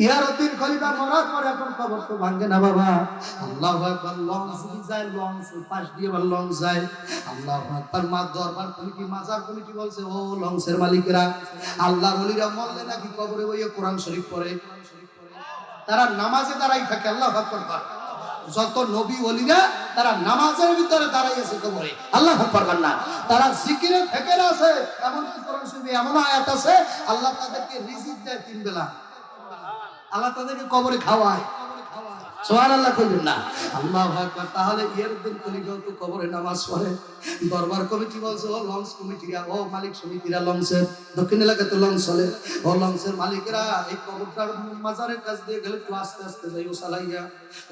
ইয়ারউদ্দিন খলিফা মরার পরে এখন কবর তো ভাঙে না বাবা। আল্লাহু আকবার। লঞ্চ যায়, লঞ্চ পাশ দিয়ে লঞ্চ যায়। আল্লাহু আকবার। মা দরবার কমিটি, মাজার কমিটি বলছে, ও লঞ্চের মালিকরা, আল্লাহর ওলিরা মরলে নাকি কবরে বইয়ে কোরআন শরীফ পড়ে। তারা নামাজে দাঁড়াই থাকে। আল্লাহু আকবার। যত নবী ওলিরা তারা নামাজের ভিতরে দাঁড়াইছে কবরে। আল্লাহু আকবার না। তারা জিকিরে ফিকির আছে। এমন কি কোরআন শরীফে এমন আয়াত আছে, আল্লাহ তাদেরকে রিজিক দেয় 3 বেলা। আল্লাহ তাদেরকে কবরে খাওয়ায়। সুবহানাল্লাহ কইবেন না। আল্লাহু আকবার। তাহলে ইয়ারউদ্দিন খলিফা তো কবরে নামাজ পড়ে। দরবার কমিটি বলছে, ও লঞ্চ কমিটিরা, ও মালিক সমিতিরা, লঞ্চের দক্ষিণ এলাকায় তো লঞ্চ চলে, ও লঞ্চের মালিকেরা এই কবরটার মাজারের কাছ দিয়ে গেলে একটু আস্তে আস্তে যাইও চালাইয়া।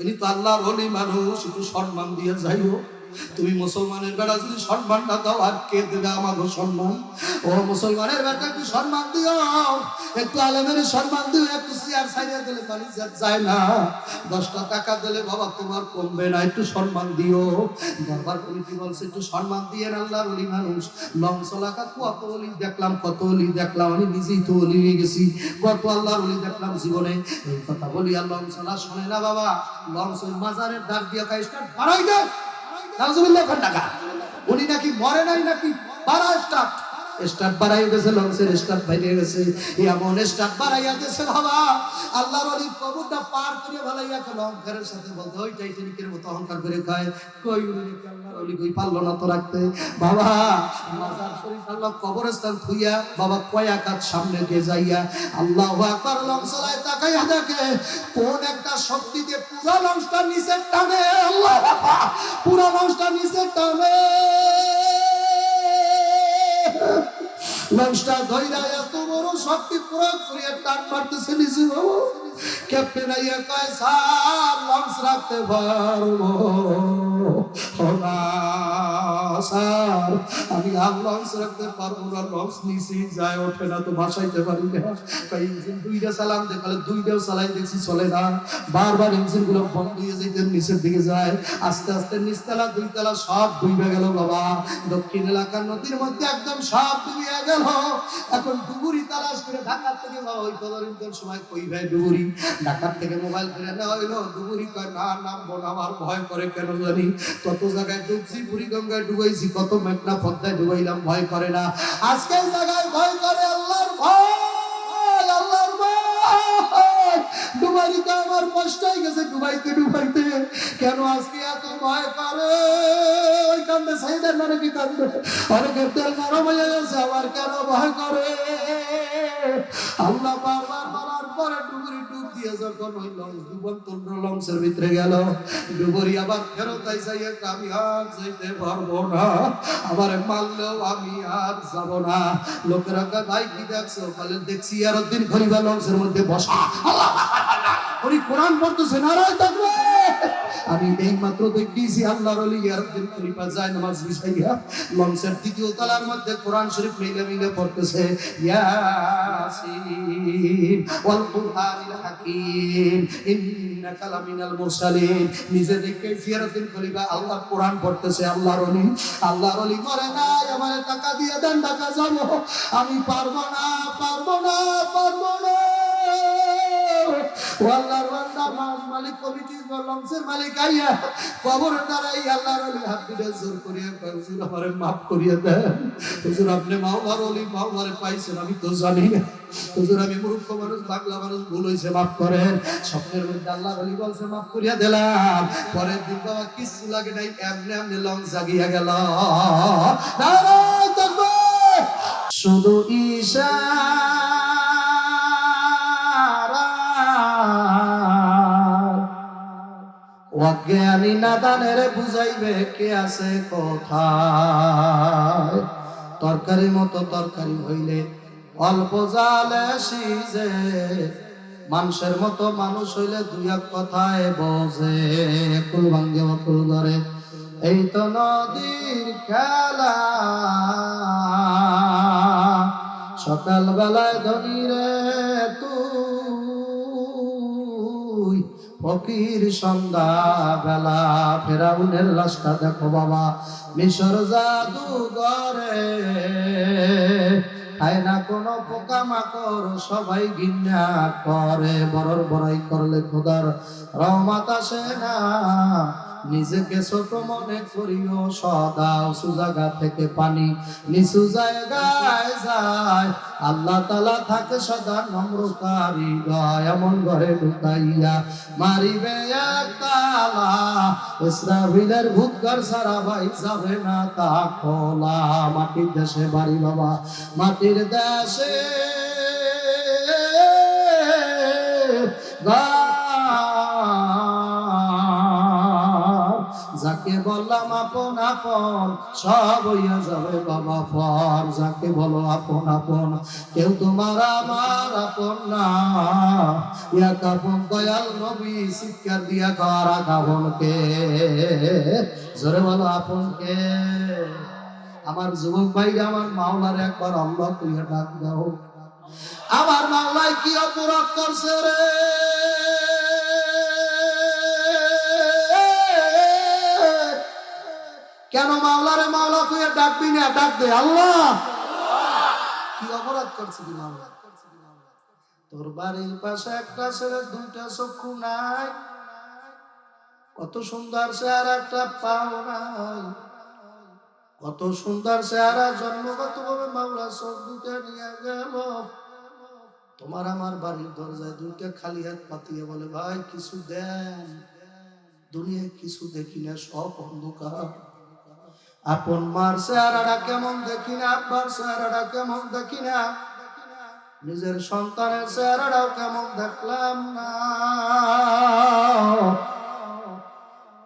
ইনি তো আল্লাহর ওলি মানুষ, একটু সম্মান দিয়ে যাইও। তুমি মুসলমানের বেড়া যদি সম্মান না দাও, আর কে দেবে আমাকে সম্মান? ও মুসলমানের বেটা একটু সম্মান দিও, একটু আলেমের সম্মান দিও। একটু চেয়ার ছাইড়া দিলে মানুষ যায় না, 10টা টাকা দিলে বাবা তোমার কমবে না, একটু সম্মান দিও। দরবার কমিটি বলছে, একটু সম্মান দিয়ে আল্লাহর ওলি মানুষ। লঞ্চ এলাকা কত ওলি দেখলাম, কত ওলি দেখলাম, আমি নিজেই তো ওলি হয়ে গেছি। কত আল্লাহর ওলি দেখলাম জীবনে। এই কথা বলি আর লঞ্চ চলা শোনে না বাবা। লঞ্চ ওই মাজারের ডাক দিয়া খাই স্টার্ট বাড়াই দেয়। উনি নাকি মরে নাই, নাকি স্টার্ট বাড়াই গেছে, লঞ্চের স্টার্ট বাইরে গেছে। এমন স্টার্ট বাড়াইয়া গেছে বাবা, আল্লাহর ওলি কবরটা পার করে ভালাইয়া কেন অহংকারের সাথে বলতে, ওই টাইটানিকের মতো অহংকার করে খায়। কই উনি আল্লাহর ওলি কই পারলো না তো রাখতে বাবা। মাজার শরীফ আল্লাহ কবরস্থান থুইয়া বাবা কয়া কাজ সামনে দিয়ে যাইয়া আল্লাহু আকবার। লঞ্চ চালায় তাকাইয়া দেখে কোন একটা শক্তিতে পুরো লঞ্চটা নিচে টানে। আল্লাহ, পুরো লঞ্চটা নিচে টানে। লঞ্চটা ধইরা এত বড় শক্তি প্রয়োগ করিয়া টান মারতেছে নিচে বাবা। ক্যাপ্টেন আইয়া কয়, স্যার লঞ্চ রাখতে পারবো না স্যার, আমি আর লঞ্চ রাখতে পারবো না। লঞ্চ নিচেই যায়, ওঠে না, তো ভাসাইতে পারি না। ইঞ্জিন 2টা চালান দেখালে 2টাও চালাই দেখছি চলে না। বারবার ইঞ্জিন গুলো বন্ধ হয়ে যেতে নিচের দিকে যায়। আস্তে আস্তে নিচতলা 2তলা সব ডুবে গেল বাবা। দক্ষিণ এলাকার নদীর মধ্যে একদম সব ডুবিয়ে গেল। এখন ডুবুরি তালাশ করে ঢাকার থেকে বাবা, ওই তদন্তের সময় কই ভাই ডুবুরি, ঢাকার থেকে মোবাইল ফিরে নেওয়া হইলো। ডুবুরি কয়, না নামবো না, আমার ভয় করে কেন জানি। কত জায়গায় ডুবছি, বুড়িগঙ্গায় ডুবাইছি, কত মেঘনা পদ্মায় ডুবাইলাম, ভয় করে না। আজকে জায়গায় ভয় করে, আল্লাহর ভয়, আল্লাহর ভয়। ডুবাইতে আমার কষ্ট হয়ে গেছে, ডুবাইতে ডুবাইতে কেন আজকে এত ভয় করে? ওই কান্দে সাইডের মানে কি কান্দে, অনেকের তেল নরম হয়ে গেছে, আবার কেন ভয় করে? আল্লাহ বারবার বলার পরে ডুবুরি ডুব দিয়ে যখন ওই লঞ্চ ডুবন্তন্ত্র লঞ্চের ভিতরে গেল, ডুবুরি আবার ফেরত আইসাই, আমি আর যাইতে পারবো না, আমার মারলেও আমি আর যাব না। লোকেরা কয়, ভাই কি দেখছো? বলে, দেখছি ইয়ারউদ্দিন খলিফা লঞ্চের মধ্যে বসা, উনি কোরআন পড়তেছে, নারায় তাকবীর। আমি এই মাত্র দেখেছি আল্লাহর ওলি ইয়ারউদ্দিন খলিফা যায় নামাজ বিছাইয়া লঞ্চের 2য় তলার মধ্যে কোরআন শরীফ মিলে মিলে পড়তেছে, ইয়াসিন ওয়াল কুরআনিল হাকীম ইন্নাকা লামিনাল মুরসালিন। নিজে দেখে ইয়ারউদ্দিন খলিফা আল্লাহর কোরআন পড়তেছে। আল্লাহর ওলি, আল্লাহর ওলি মরে নাই, আমার টাকা দিয়ে দেন, টাকা যাবো, আমি পারবো না, পারবো না, পারবো না। আল্লাহর বান্দা মালিক কমিটির লঞ্চের মালিক আইয়া কবরে দাঁড়াই আল্লাহর ওলি হাত দুটো জোর করিয়া কয়, হুজুর আমারে মাফ করিয়া দেন। হুজুর আপনি মাওলার ওলি, মাওলারে পাইছেন, আমি তো জানি না। হুজুর আমি মূর্খ মানুষ, বাংলা মানুষ, ভুল হয়েছে, মাফ করেন। স্বপ্নের মধ্যে আল্লাহর ওলি বলছে, মাফ করিয়া দিলাম। পরের দিন বাবা কিছু লাগে নাই, এমনি এমনি লঞ্চ জাগিয়া গেল। নারায়ে তাকবীর। শুধু ঈশা অজ্ঞানী নাদানের বুঝাইবে কে আছে কোথায়। তরকারি মতো তরকারি হইলে অল্প জালে সিজে, মানুষের মতো মানুষ হইলে 2 কথায় বোঝে। কুল ভাঙ্গে কুল ধরে, এই তো নদীর খেলা। সকাল বেলায় ধনী রে তুই, ফকির সন্ধ্যা বেলা। ফেরাউনের লাশটা দেখো বাবা মিশর জাদুঘরে, খায় না কোনো পোকামাকড়, সবাই ঘৃণা করে। বড়র বড়াই করলে খোদার রহমত আসে না। নিজেকে ছোট মনে করিও সদা, উঁচু জায়গা থেকে পানি নিচু জায়গায় যায়। আল্লাহ তাআলা থাকে সদা নম্রতার হৃদয়, এমন ঘরে ঢুকাইয়া মারিবে এক তালা। ইসরাফিলের ভূতঘর সারা ভাই যাবে না তা খোলা। মাটির দেশে বাড়ি বাবা, মাটির দেশে যাকে বললাম আপন আপন, সব হইয়া যাবে বাবা পর। যাকে বলো আপন আপন, কেউ তোমার আমার আপন না। ইয়া কাপন দয়াল নবী চিৎকার দিয়া করা কাপনকে, জোরে বলো আপন কে। আমার যুবক ভাই, আমার মাওলার একবার আল্লাহ তুইয়া ডাক দাও। আমার মাওলায় কি অপরাধ করছে রে? কেন মাওলারে মাওলা তুই ডাকবি না? ডাক দে আল্লাহ। কি অপরাধ করছিস মাওলা? তোর বাড়ির পাশে একটা ছেলে, দুইটা চক্ষু নাই, কত সুন্দর চেহারা, একটা পাও নাই, কত সুন্দর চেহারা, জন্মগত ভাবে মাওলা চোখ দুটা নিয়ে গেল। তোমার আমার বাড়ির দরজায় দুইটা খালি হাত পাতিয়ে বলে, ভাই কিছু দেন, দুনিয়ায় কিছু দেখি না, সব অন্ধকার। আপন মার চেহারাটা কেমন দেখি না, আব্বার চেহারাটা কেমন দেখি না, নিজের সন্তানের চেহারাটাও কেমন দেখলাম না।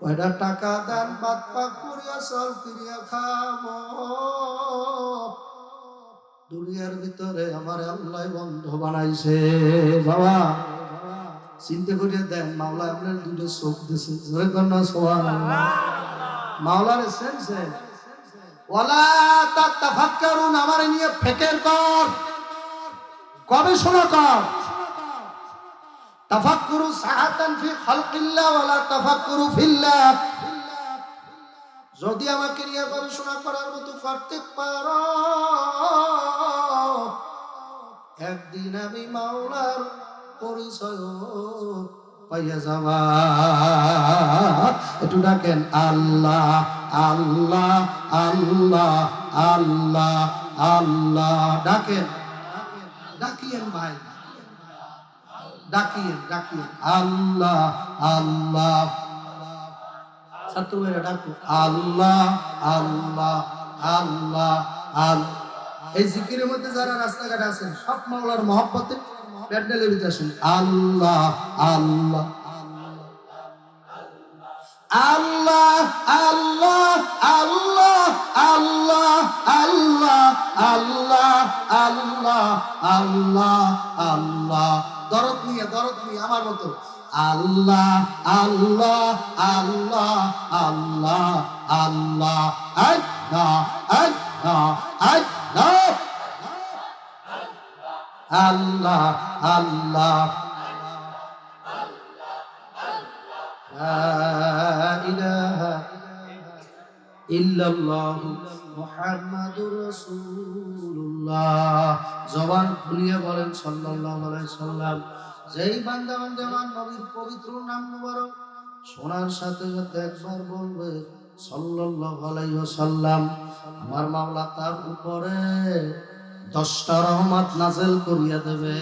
কয়টা টাকা দেন, বাদ পাক করিয়া চল ফিরিয়া খাবো। দুনিয়ার ভিতরে আমার আল্লাহ বন্ধ বানাইছে বাবা। চিন্তা করিয়া দেন, মাওলা আপনার দুটো চোখ দিছে, জোরে কন্যা সুবহানাল্লাহ। মাওলার সেন্সে ওয়ালা তাতাফাক্কারুন, আমারে নিয়ে ফিকির কর, গবেষণা কর। তাফাক্কুরু সাআতান ফি খালকিল্লাহ ওয়ালা তাফাক্কুরু ফিল্লাহ। যদি আমাকে নিয়ে গবেষণা করার মতো করতে পারো, একদিন আমি মাওলার পরিচয় পাইয়া যাবা। একটু ডাকেন আল্লাহ আল্লাহ আল্লাহ আল্লাহ আল্লাহ। ডাকেন, ডাকিয়েন ভাই, ডাকিয়েন ডাকিয়েন আল্লাহ আল্লাহ। ছাত্র ভাইরা ডাকো আল্লাহ আল্লাহ আল্লাহ আল্লাহ। এই জিকিরের মধ্যে যারা রাস্তাঘাটে আছেন, সব মাওলার মহব্বতে প্যান্ডেলের ভিতরে আসেন। আল্লাহ আল্লাহ আল্লাহ আল্লাহ আল্লাহ আল্লাহ আল্লাহ আল্লাহ আল্লাহ আল্লাহ আল্লাহ। দরদ নিয়ে আমার মতো আল্লাহ আল্লাহ আল্লাহ আল্লাহ আল্লাহ আল্লাহ আল্লাহ আল্লাহ আল্লাহ আল্লাহ। লা ইলাহা ইল্লাল্লাহ মুহাম্মাদুর রাসূলুল্লাহ। জবান খুলিয়ে বলেন সাল্লাল্লাহু আলাইহি সাল্লাম। যেই বান্দা বান্দা আমার নবীর পবিত্র নাম মুবারক শোনার সাথে সাথে একবার বলবে সাল্লাল্লাহু আলাইহি ওয়াসাল্লাম, আমার মাওলা তার উপরে 10টা রহমত নাযিল করিয়া দেবে।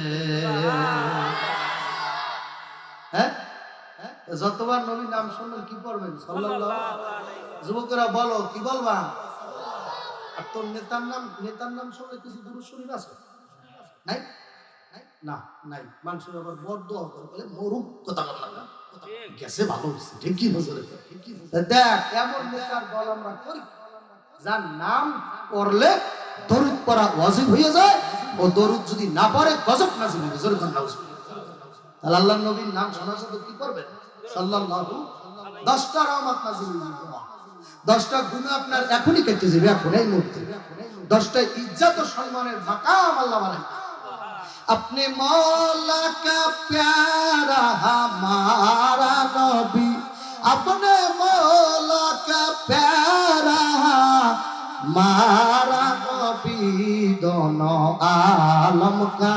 হ্যাঁ, যতবার নবীর নাম শুনবেন কি পড়বেন? সাল্লাল্লাহু আলাইহি। যুবকেরা বলো, কি বলবা? আর তোর নেতার নাম শুনলে কিছু দুরূদ শরীফ আছে নাই? না নাই। মানুষের আবার বড় দোয়া করে, বলে মরুক কথা বল না, গেছে ভালো হয়েছে, ঠিকই বলে। দেখ এমন নেতার দল আমরা করি, যার নাম পড়লে দরুদ পড়া ওয়াজিব হয়ে যায়, ও দরুদ যদি না পড়ে গজব নাযিল হবে। জোরে বল নাউজুবিল্লাহ। তাহলে আল্লাহর নবীর নাম শোনার সাথে কি করবেন? সাল্লাল্লাহু। 10টা রহমত নাযিল হবে, 10টা গুনাহ আপনার এখনই কেটে যাবে, এখন এই মুহূর্তে। 10টা ইজ্জত ও সম্মানের মাকাম আল্লাহ বানায়। अपने मौला का प्यारा हमारा नबी, अपने मौला का प्यारा हमारा नबी, दोनों आलम का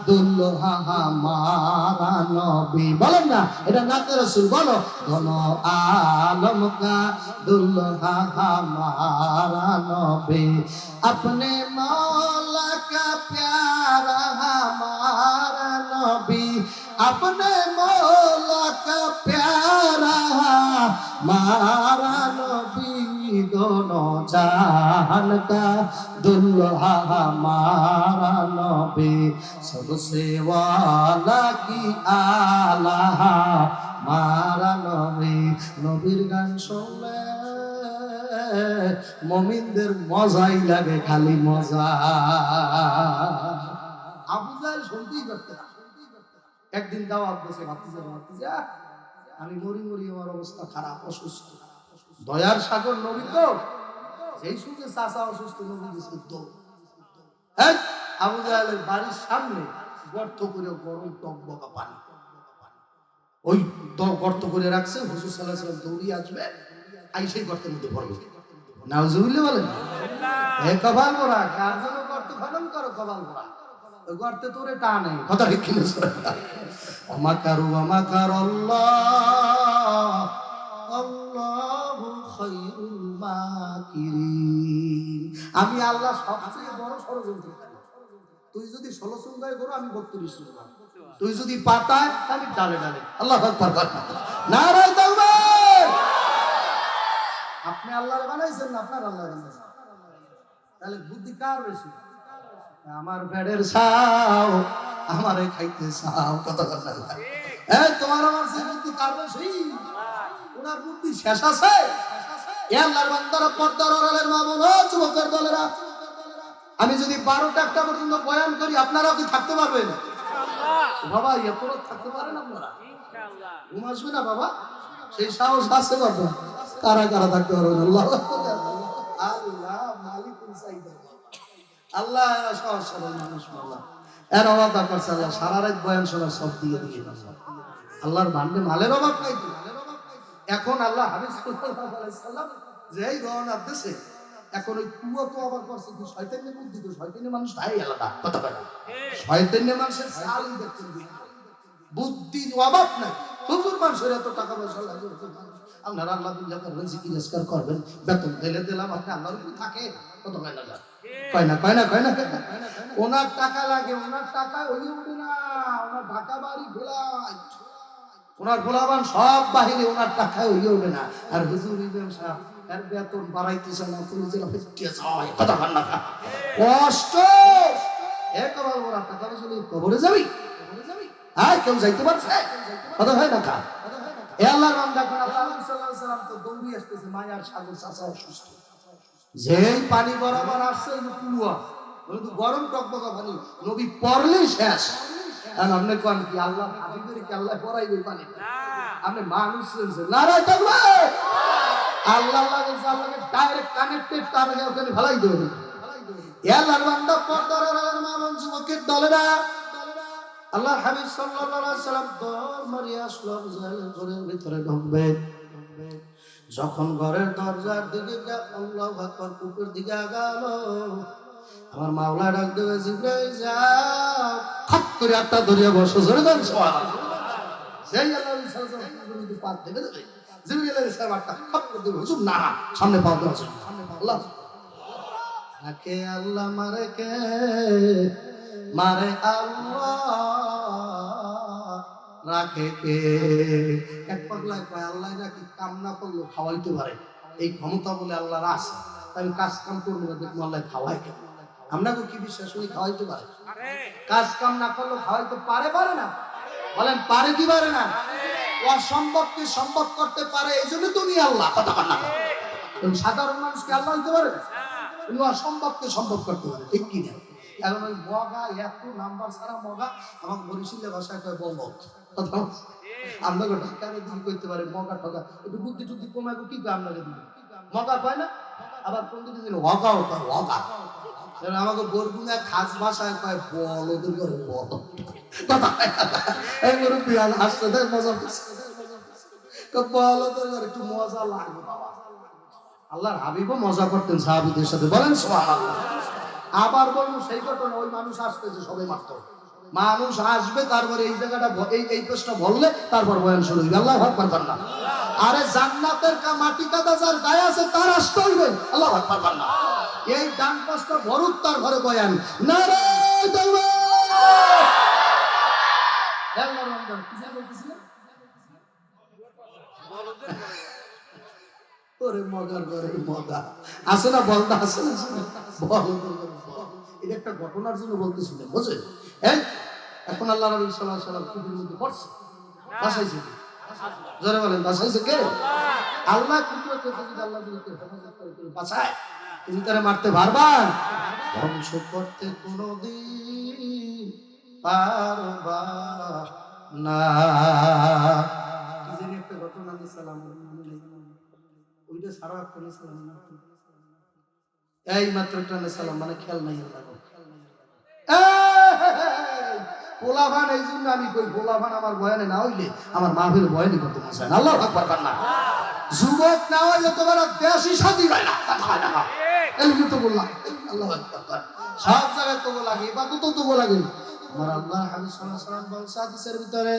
दुल्हा हमारा नबी बोलें ना এটা নাতে রাসূল বলো दोनों आलम का दुल्हा हमारा नबी अपने मौला का प्यारा हमारा नबी अपने मौला का प्यारा हमारा नबी दोनों जहान का दुल्हा हमारा नबी सबसे वाला की आला हमारा नबी नबीर गान শুনলে মুমিনদের মজাই লাগে খালি মজা আবু জাহেল শুনতেই পারতেন না একদিন দাওয়াত দিয়েছে ভাতিজা আমি মরি মরি আমার অবস্থা খারাপ অসুস্থ দয়ার সাগর নবী তো যেই শুনছে চাচা অসুস্থ নবী গেছে তো আবু জাহেলের বাড়ির সামনে গর্ত করে গরম টকবকা পানি ওই গর্ত করে রাখছে হুজুর সাল্লাল্লাহু আলাইহি ওয়াসাল্লাম দৌড়িয়ে আসবে আইসেই গর্তের মধ্যে পড়বে নাউজুবিল্লাহ বলেন হে কপাল মোরা কার জন্য গর্ত খনন করো কপাল মোরা ওই গর্তে তোরে টানে কথা ঠিক কিনা আমাকারু আমাকারাল্লাহ আল্লাহু খায়রুল মাকিরিন আমি আল্লাহ সবচেয়ে বড় ষড়যন্ত্রকারী তুই যদি 16 সুঙ্গায় করো আমি 32 সুঙ্গা তুই যদি পাতায় আমি ডালে ডালে আল্লাহু আকবার নারে তাকবীর আপনি আল্লাহর বানাইছেন না আপনার আল্লাহ বানাইছেন তাহলে বুদ্ধি কার বেশি আমার পেটের ছাও আমারে খাইতে চাও কত কথা এই তোমার আমার সেই বুদ্ধি কার বেশি ওনার বুদ্ধি শেষ আছে এ আল্লাহর বান্দারা পর্দার আড়ালের মা বোন যুবকের দলেরা আমি যদি 12টা পর্যন্ত বয়ান করি আপনারাও কি থাকতে পারবেন ইনশাআল্লাহ বাবা এত রাত থাকতে পারেন আপনারা ইনশাআল্লাহ ঘুম আসবে না বাবা সেই সাহস আছে বাবা কারা কারা থাকতে পারবেন আল্লাহ আল্লাহ মালিকুল সাইদ আল্লাহ সাহস সরল মানুষ আল্লাহ এর অভাব আপনার আল্লাহ সারা রাত বয়ান শোনা সব দিয়ে দিয়ে আল্লাহর ভান্ডে মালের অভাব নাই তো এখন আল্লাহ হাবিব সাল্লাল্লাহু আলাইহি সাল্লাম যেই রওনা দিয়েছে এখন ওই কুয়া তো আবার করছে কি শয়তানের বুদ্ধি তো শয়তানের মানুষ তাই আলাদা কথা বলে শয়তানের মানুষের চাল দেখতে বুদ্ধির অভাব নাই হুজুর মানুষের এত টাকা পয়সা লাগে আপনারা আল্লাহ দুনিয়া করবেন জিকির আজকার করবেন বেতন দিলে দিলাম আপনি আল্লাহর উপর থাকে কত কয় না ওনার টাকা লাগে ওনার টাকা ওই উঠে না ওনার ঢাকা বাড়ি ভোলাই ওনার ভোলাবান সব বাহিনী ওনার টাকায় ওই উঠে না আর হুজুর ইমাম সাহেব এর বেতন বাড়াইতেছে না তুমি যেন ফিটকে যায় কথা বল না কষ্ট একবার ওরা টাকা বসলে কবরে যাবি আর কেউ যাইতে পারছে কথা হয় না কা এ আল্লাহর বান্দা কোন আল্লাহ সাল্লাল্লাহু আলাইহি সাল্লাম তো দৌড়ি আসতেছে মায়ার সাগর চাচা অসুস্থ যেই পানি বরাবর আসছে কুয়া কিন্তু গরম টকবকা পানি নবী পড়লে শেষ আর আপনি কোন কি আল্লাহ হাবিবের কি আল্লাহ পড়াইবে পানি না আপনি মানুষ শুনছেন নারায়ে তাকবীর আল্লাহ আল্লাহকে ডাইরেক্ট কানেক্টেড তার ওখানে ফলাই দেবে এ আল্লাহর বান্দা পর্দার আড়ালের মা বোন যুবকের দলেরা আল্লাহ হাবিব সাল্লাল্লাহু আলাইহি সাল্লাম দৌড় মারিয়ে আসলো জাহেলের ঘরের ভিতরে ঢুকবে যখন ঘরের দরজার দিকে আল্লাহু আকবার কুকুর দিকে আগালো আমার মাওলা ডাক দেবে জিবরাইল যাও খপ করে আটটা ধরে বসো জোরে দেন সুবহানাল্লাহ সেই আল্লাহ সাল্লাল্লাহু আলাইহি সাল্লাম পাত দেবে জিবরাইল আলাইহিস সালাম আটটা খপ করে দেবে হুজুর না সামনে পাও দাও আল্লাহ আকে আল্লাহ মারে আল্লাহ রাখে কে এক পাগলায় কয় আল্লাহ নাকি কাম না করলো খাওয়াইতে পারে এই ক্ষমতা বলে আল্লাহর আছে আমি কাজ কাম করবো না দেখবো আল্লাহ খাওয়াই কেন আমরা কি বিশ্বাস করি খাওয়াইতে পারে কাজ কাম না করলো খাওয়াইতে পারে না বলেন পারে কি পারে না অসম্ভবকে সম্ভব করতে পারে এই জন্য তুমি আল্লাহ কথা বল না সাধারণ মানুষকে আল্লাহ হইতে পারে তুমি অসম্ভবকে সম্ভব করতে পারে ঠিক কি না এখন ওই মগা এত নাম্বার ছাড়া মগা আমাকে বরিশালের ভাষায় কয় বলত আপনাকে ঢাকারে দিন করতে পারে মগা ঠগা একটু বুদ্ধি টুদ্ধি কমায় কি আপনাকে দিন মগা কয় না আবার কোন দিন হগাও কয় হগা আমাকে বরগুনা খাস ভাষায় কয় বল ওদের করে বল কথা এই মুরব্বি আল হাসতে দেয় মজা বল ওদের করে একটু মজা লাগবে বাবা আল্লাহর হাবিবও মজা করতেন সাহাবীদের সাথে বলেন সুবহানাল্লাহ আবার বলবো সেই ঘটনা, ওই মানুষ আসতেছে সবে মাত্র, মানুষ আসবে, তারপরে এই জায়গাটা এই প্রশ্ন বললে তারপর বয়ান শুরু হইবে। আল্লাহু আকবার বলেন না। আরে জান্নাতের মাটি কাদা যার গায়ে আছে তার আসতে হইবে। আল্লাহু আকবার বলেন না। এই ডান পাশটা ভরুক তার ঘরে বয়ান। নারে তাকবীর। আল্লাহু আকবার। কি যেন বলতেছিলেন? ওরে মজার ঘরে মজা আছে না, বলতে আছে না, বল। এটা একটা ঘটনার জন্য বলতেছিলেন, বুঝলেন? এই এখন আল্লাহ নবী সাল্লাল্লাহু আলাইহি ওয়াসাল্লাম কুফরির মধ্যে পড়ছে, বাঁচাইছে কে? জোরে বলেন, বাঁচাইছে কে? আল্লাহ কুদরতে যদি আল্লাহ যদি হেফাজত করে বাঁচায়, তুমি তারে মারতে পারবা? ধ্বংস করতে কোনোদিন পারবা না। কি জানি একটা ঘটনা দিছিলাম, ওইটা সারা একটা সালাম না, এই মাত্র একটা সালাম, মানে খেয়াল নাই। পোলাভান, এই জন্য আমি কই পোলাভান আমার বয়ানে না হইলে আমার মাহফিল বয়ানি করতে মন চায় না। আল্লাহু আকবার বলেন না। যুবক না হইলে তোমার দেশি শাদী হয় না, হয় না। এই তো বললাম, আল্লাহু আকবার। সব জায়গায় তো লাগে, ইবাদত তো লাগে। আমার আল্লাহ হাবিব সাল্লাল্লাহু আলাইহি ওয়াসাল্লাম বলেন হাদিসের ভিতরে,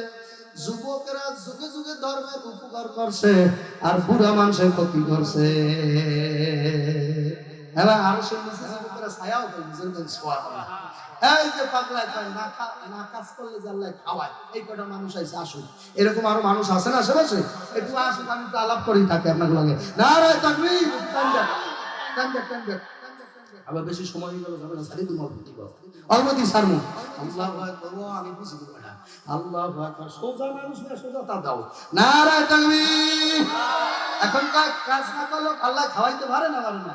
যুবকেরা যুগে যুগে ধর্মের উপকার করছে আর বুড়া মানুষের ক্ষতি করছে। এবার আরশের নিচে যুবকেরা ছায়াও পায়, বুঝলেন? সুবহানাল্লাহ। এই যে পাগলায় কয় না কাজ করলে যে আল্লাহ খাওয়ায়, এই কটা মানুষ আছে আসুন, এরকম আরো মানুষ আছে না আশেপাশে? একটু আসুন, আমি তো আলাপ করেই থাকি আপনার লগে। নারায়ে তাকবীর। আবার বেশি সময় হয়ে গেল, যাবে না, সারি তুমি অলমতি সারমু। আল্লাহু আকবার। আমি বুঝি না, আল্লাহু আকবার। সোজা মানুষ না, সোজা তা দাও। নারায়ে তাকবীর। এখন কাজ না করলে আল্লাহ খাওয়াইতে পারে না, পারে না?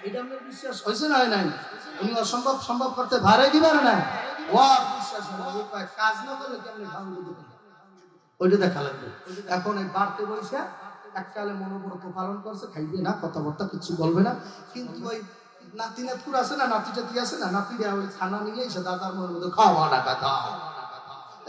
এটা আমার বিশ্বাস হয়েছে না, হয় নাই? উনি অসম্ভব সম্ভব করতে পারে কি পারে না? ও বিশ্বাস হয়, কাজ না করলে কেমনে খাওয়াইতে দিবেন, ওইটা দেখা লাগবে। এখন এই বাড়তে বসে এককালে মনোব্রত পালন করছে, খাইবে না, কথাবার্তা কিছু বলবে না, কিন্তু ওই নাতি নাতকুর আছে না, নাতি টাতি আছে না, নাতিরা ওই খানা নিয়ে এসে দাদার মনের মধ্যে খাওয়া না কথা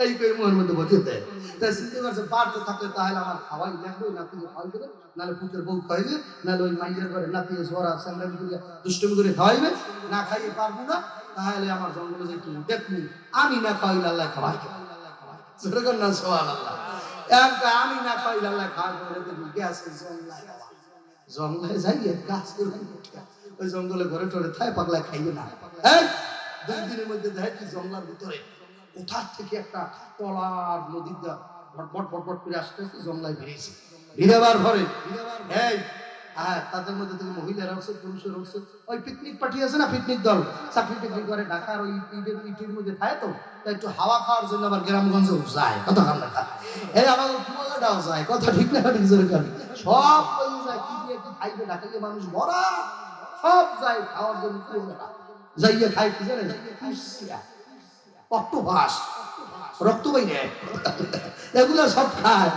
এই করে মনের মধ্যে বসে দেয়। তাই চিন্তা করছে বাড়তে থাকলে তাহলে আমার খাওয়াই দেখবে, ওই নাতিকে খাওয়াই দেবে, নাহলে পুতের বউ খাইবে, নাহলে ওই মাইয়ের ঘরে নাতি ঝরা স্যাংরামি করে দুষ্টমি করে খাওয়াইবে, না খাইয়ে পারবো না, তাহলে আমার জঙ্গলে যে তুমি দেখবো আমি না খাওয়াইলে আল্লাহ খাওয়াই না। সুবহানাল্লাহ। আমি না খাওয়াইলে আল্লাহ খাওয়াই দেখবি গ্যাস জঙ্গলে যাইয়ে গাছ ওই জঙ্গলে ঘরে টরে থায়, পাগলা খাইবে না। এই 2 দিনের মধ্যে দেখে কি জঙ্গলের ভিতরে কোথার থেকে একটা তলার নদীটা ভটভট ভটভট করে আসতেছে, জঙ্গলায় বেরিয়েছে। ভিড়াবার ঘরে এই তাদের মধ্যে থেকে মহিলারা হচ্ছে, পুরুষের হচ্ছে, ওই পিকনিক পার্টি আছে না, পিকনিক দল চাকরি টাকরি করে ঢাকার ওই ইটের মধ্যে থাকে, তো তাই একটু হাওয়া খাওয়ার জন্য আবার গ্রামগঞ্জে যায়, কথা খান না এই আমার কুয়াটাও যায়, কথা ঠিক না ঠিক জোরে খাবি সব যায়, কি দিয়ে কি খাইবে, ঢাকাকে মানুষ ভরা, সব যায় খাওয়ার জন্য, কুয়াটা যাইয়ে খাই কি জানে, অক্টোপাস, রক্ত বাইরে, এগুলো সব খায়।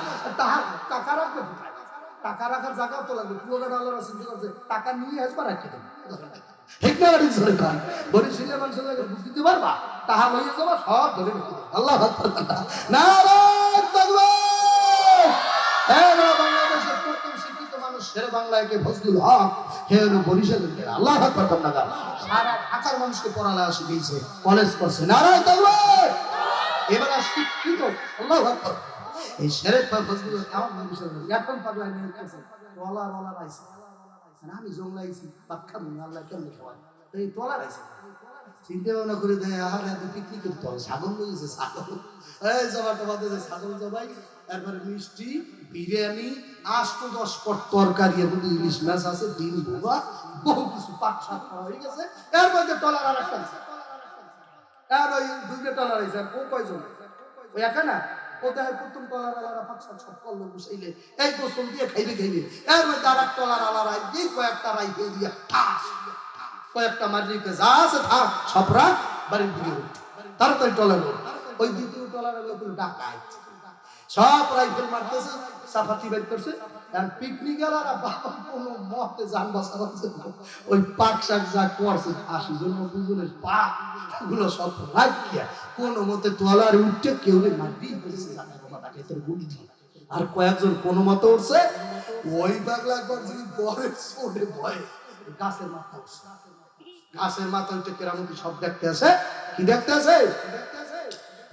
টাকা রাখবে, টাকা রাখার জায়গাও তো লাগবে, কুয়াকাটা আল্লাহর চিন্তা করছে টাকা নিয়ে আসবা রাখতে দেবে, ঠিক না ঠিক জোরে খান। বরিশালের মানুষের লাগে বুঝ দিতে পারবা, টাকা লইয়ে যাবা সব ধরে রেখে দেবে। আল্লাহ নারায়ে তাকবীর। বাংলাদেশের প্রথম শিক্ষিত মানুষ শের বাংলাকে ফজলুল হক, হে হলো বরিশালের মেয়েরা। আল্লাহ আকবার করুন না, সারা ঢাকার মানুষকে পড়ালেখা শিখিয়েছে, কলেজ করছে। নারায়ে তাকবীর। এবারে শিক্ষিত, আল্লাহু আকবার। এই শের ফজলুল হক আমার বরিশালের এখন পাগলা নিয়ে গেছে, ওলা ওলা আইছে, আমি জংলাইছি পাক্কা মনে আল্লাহ কেমনে খাওয়ায়, এই তোলা আইছে, চিন্তা ভাবনা করে দেয় আর এত পিকনিক করতে হবে, ছাগল লইছে, ছাগল এই জবাটা বাদে যে ছাগল জবাই, এরপরে মিষ্টি, বিরিয়ানি, 8-10 পট তরকারি, এর মধ্যে ইলিশ মাছ আছে, ডিম ভুয়া, বহু কিছু পাক শাক করা হয়ে গেছে। এর মধ্যে টলার আর একটা আছে, আর ওই 2টা টলার আছে, ও কয়জন, ওই একা না, ও দেখে প্রথম টলার আলারা পাক শাক সব করলো বসাইলে এই গোসল দিয়ে খাইবে খাইবে, এর মধ্যে আর এক টলার আলারা দিয়ে কয়েকটা রাইতে দিয়ে ঠাস কয়েকটা মারিকে যা আছে থাক সব রাখ বাড়ির দিকে তাড়াতাড়ি টলার ওই দ্বিতীয় টলার ডাকায় সব রাইফেল মারতেছে, সাফাতি বাইর করছে, আর পিকনিক গেলারা বাবা কোনো মতে যান বাঁচাবার জন্য ওই পাক শাক যা করছে 80 জন 90 জনের পা গুলো সব রাখিয়া কোনো মতে টলারে উঠে কেউ মারবি বলেছে জানা বাবাটাকে তোর গুলি দিয়ে, আর কয়েকজন কোনো মতে উঠছে, ওই পাগলা একবার যদি পরে ছোটে ভয়ে গাছের মাথা উঠছে, গাছের মাথায় উঠে কেরামতি সব দেখতে আছে। কি দেখতে আছে?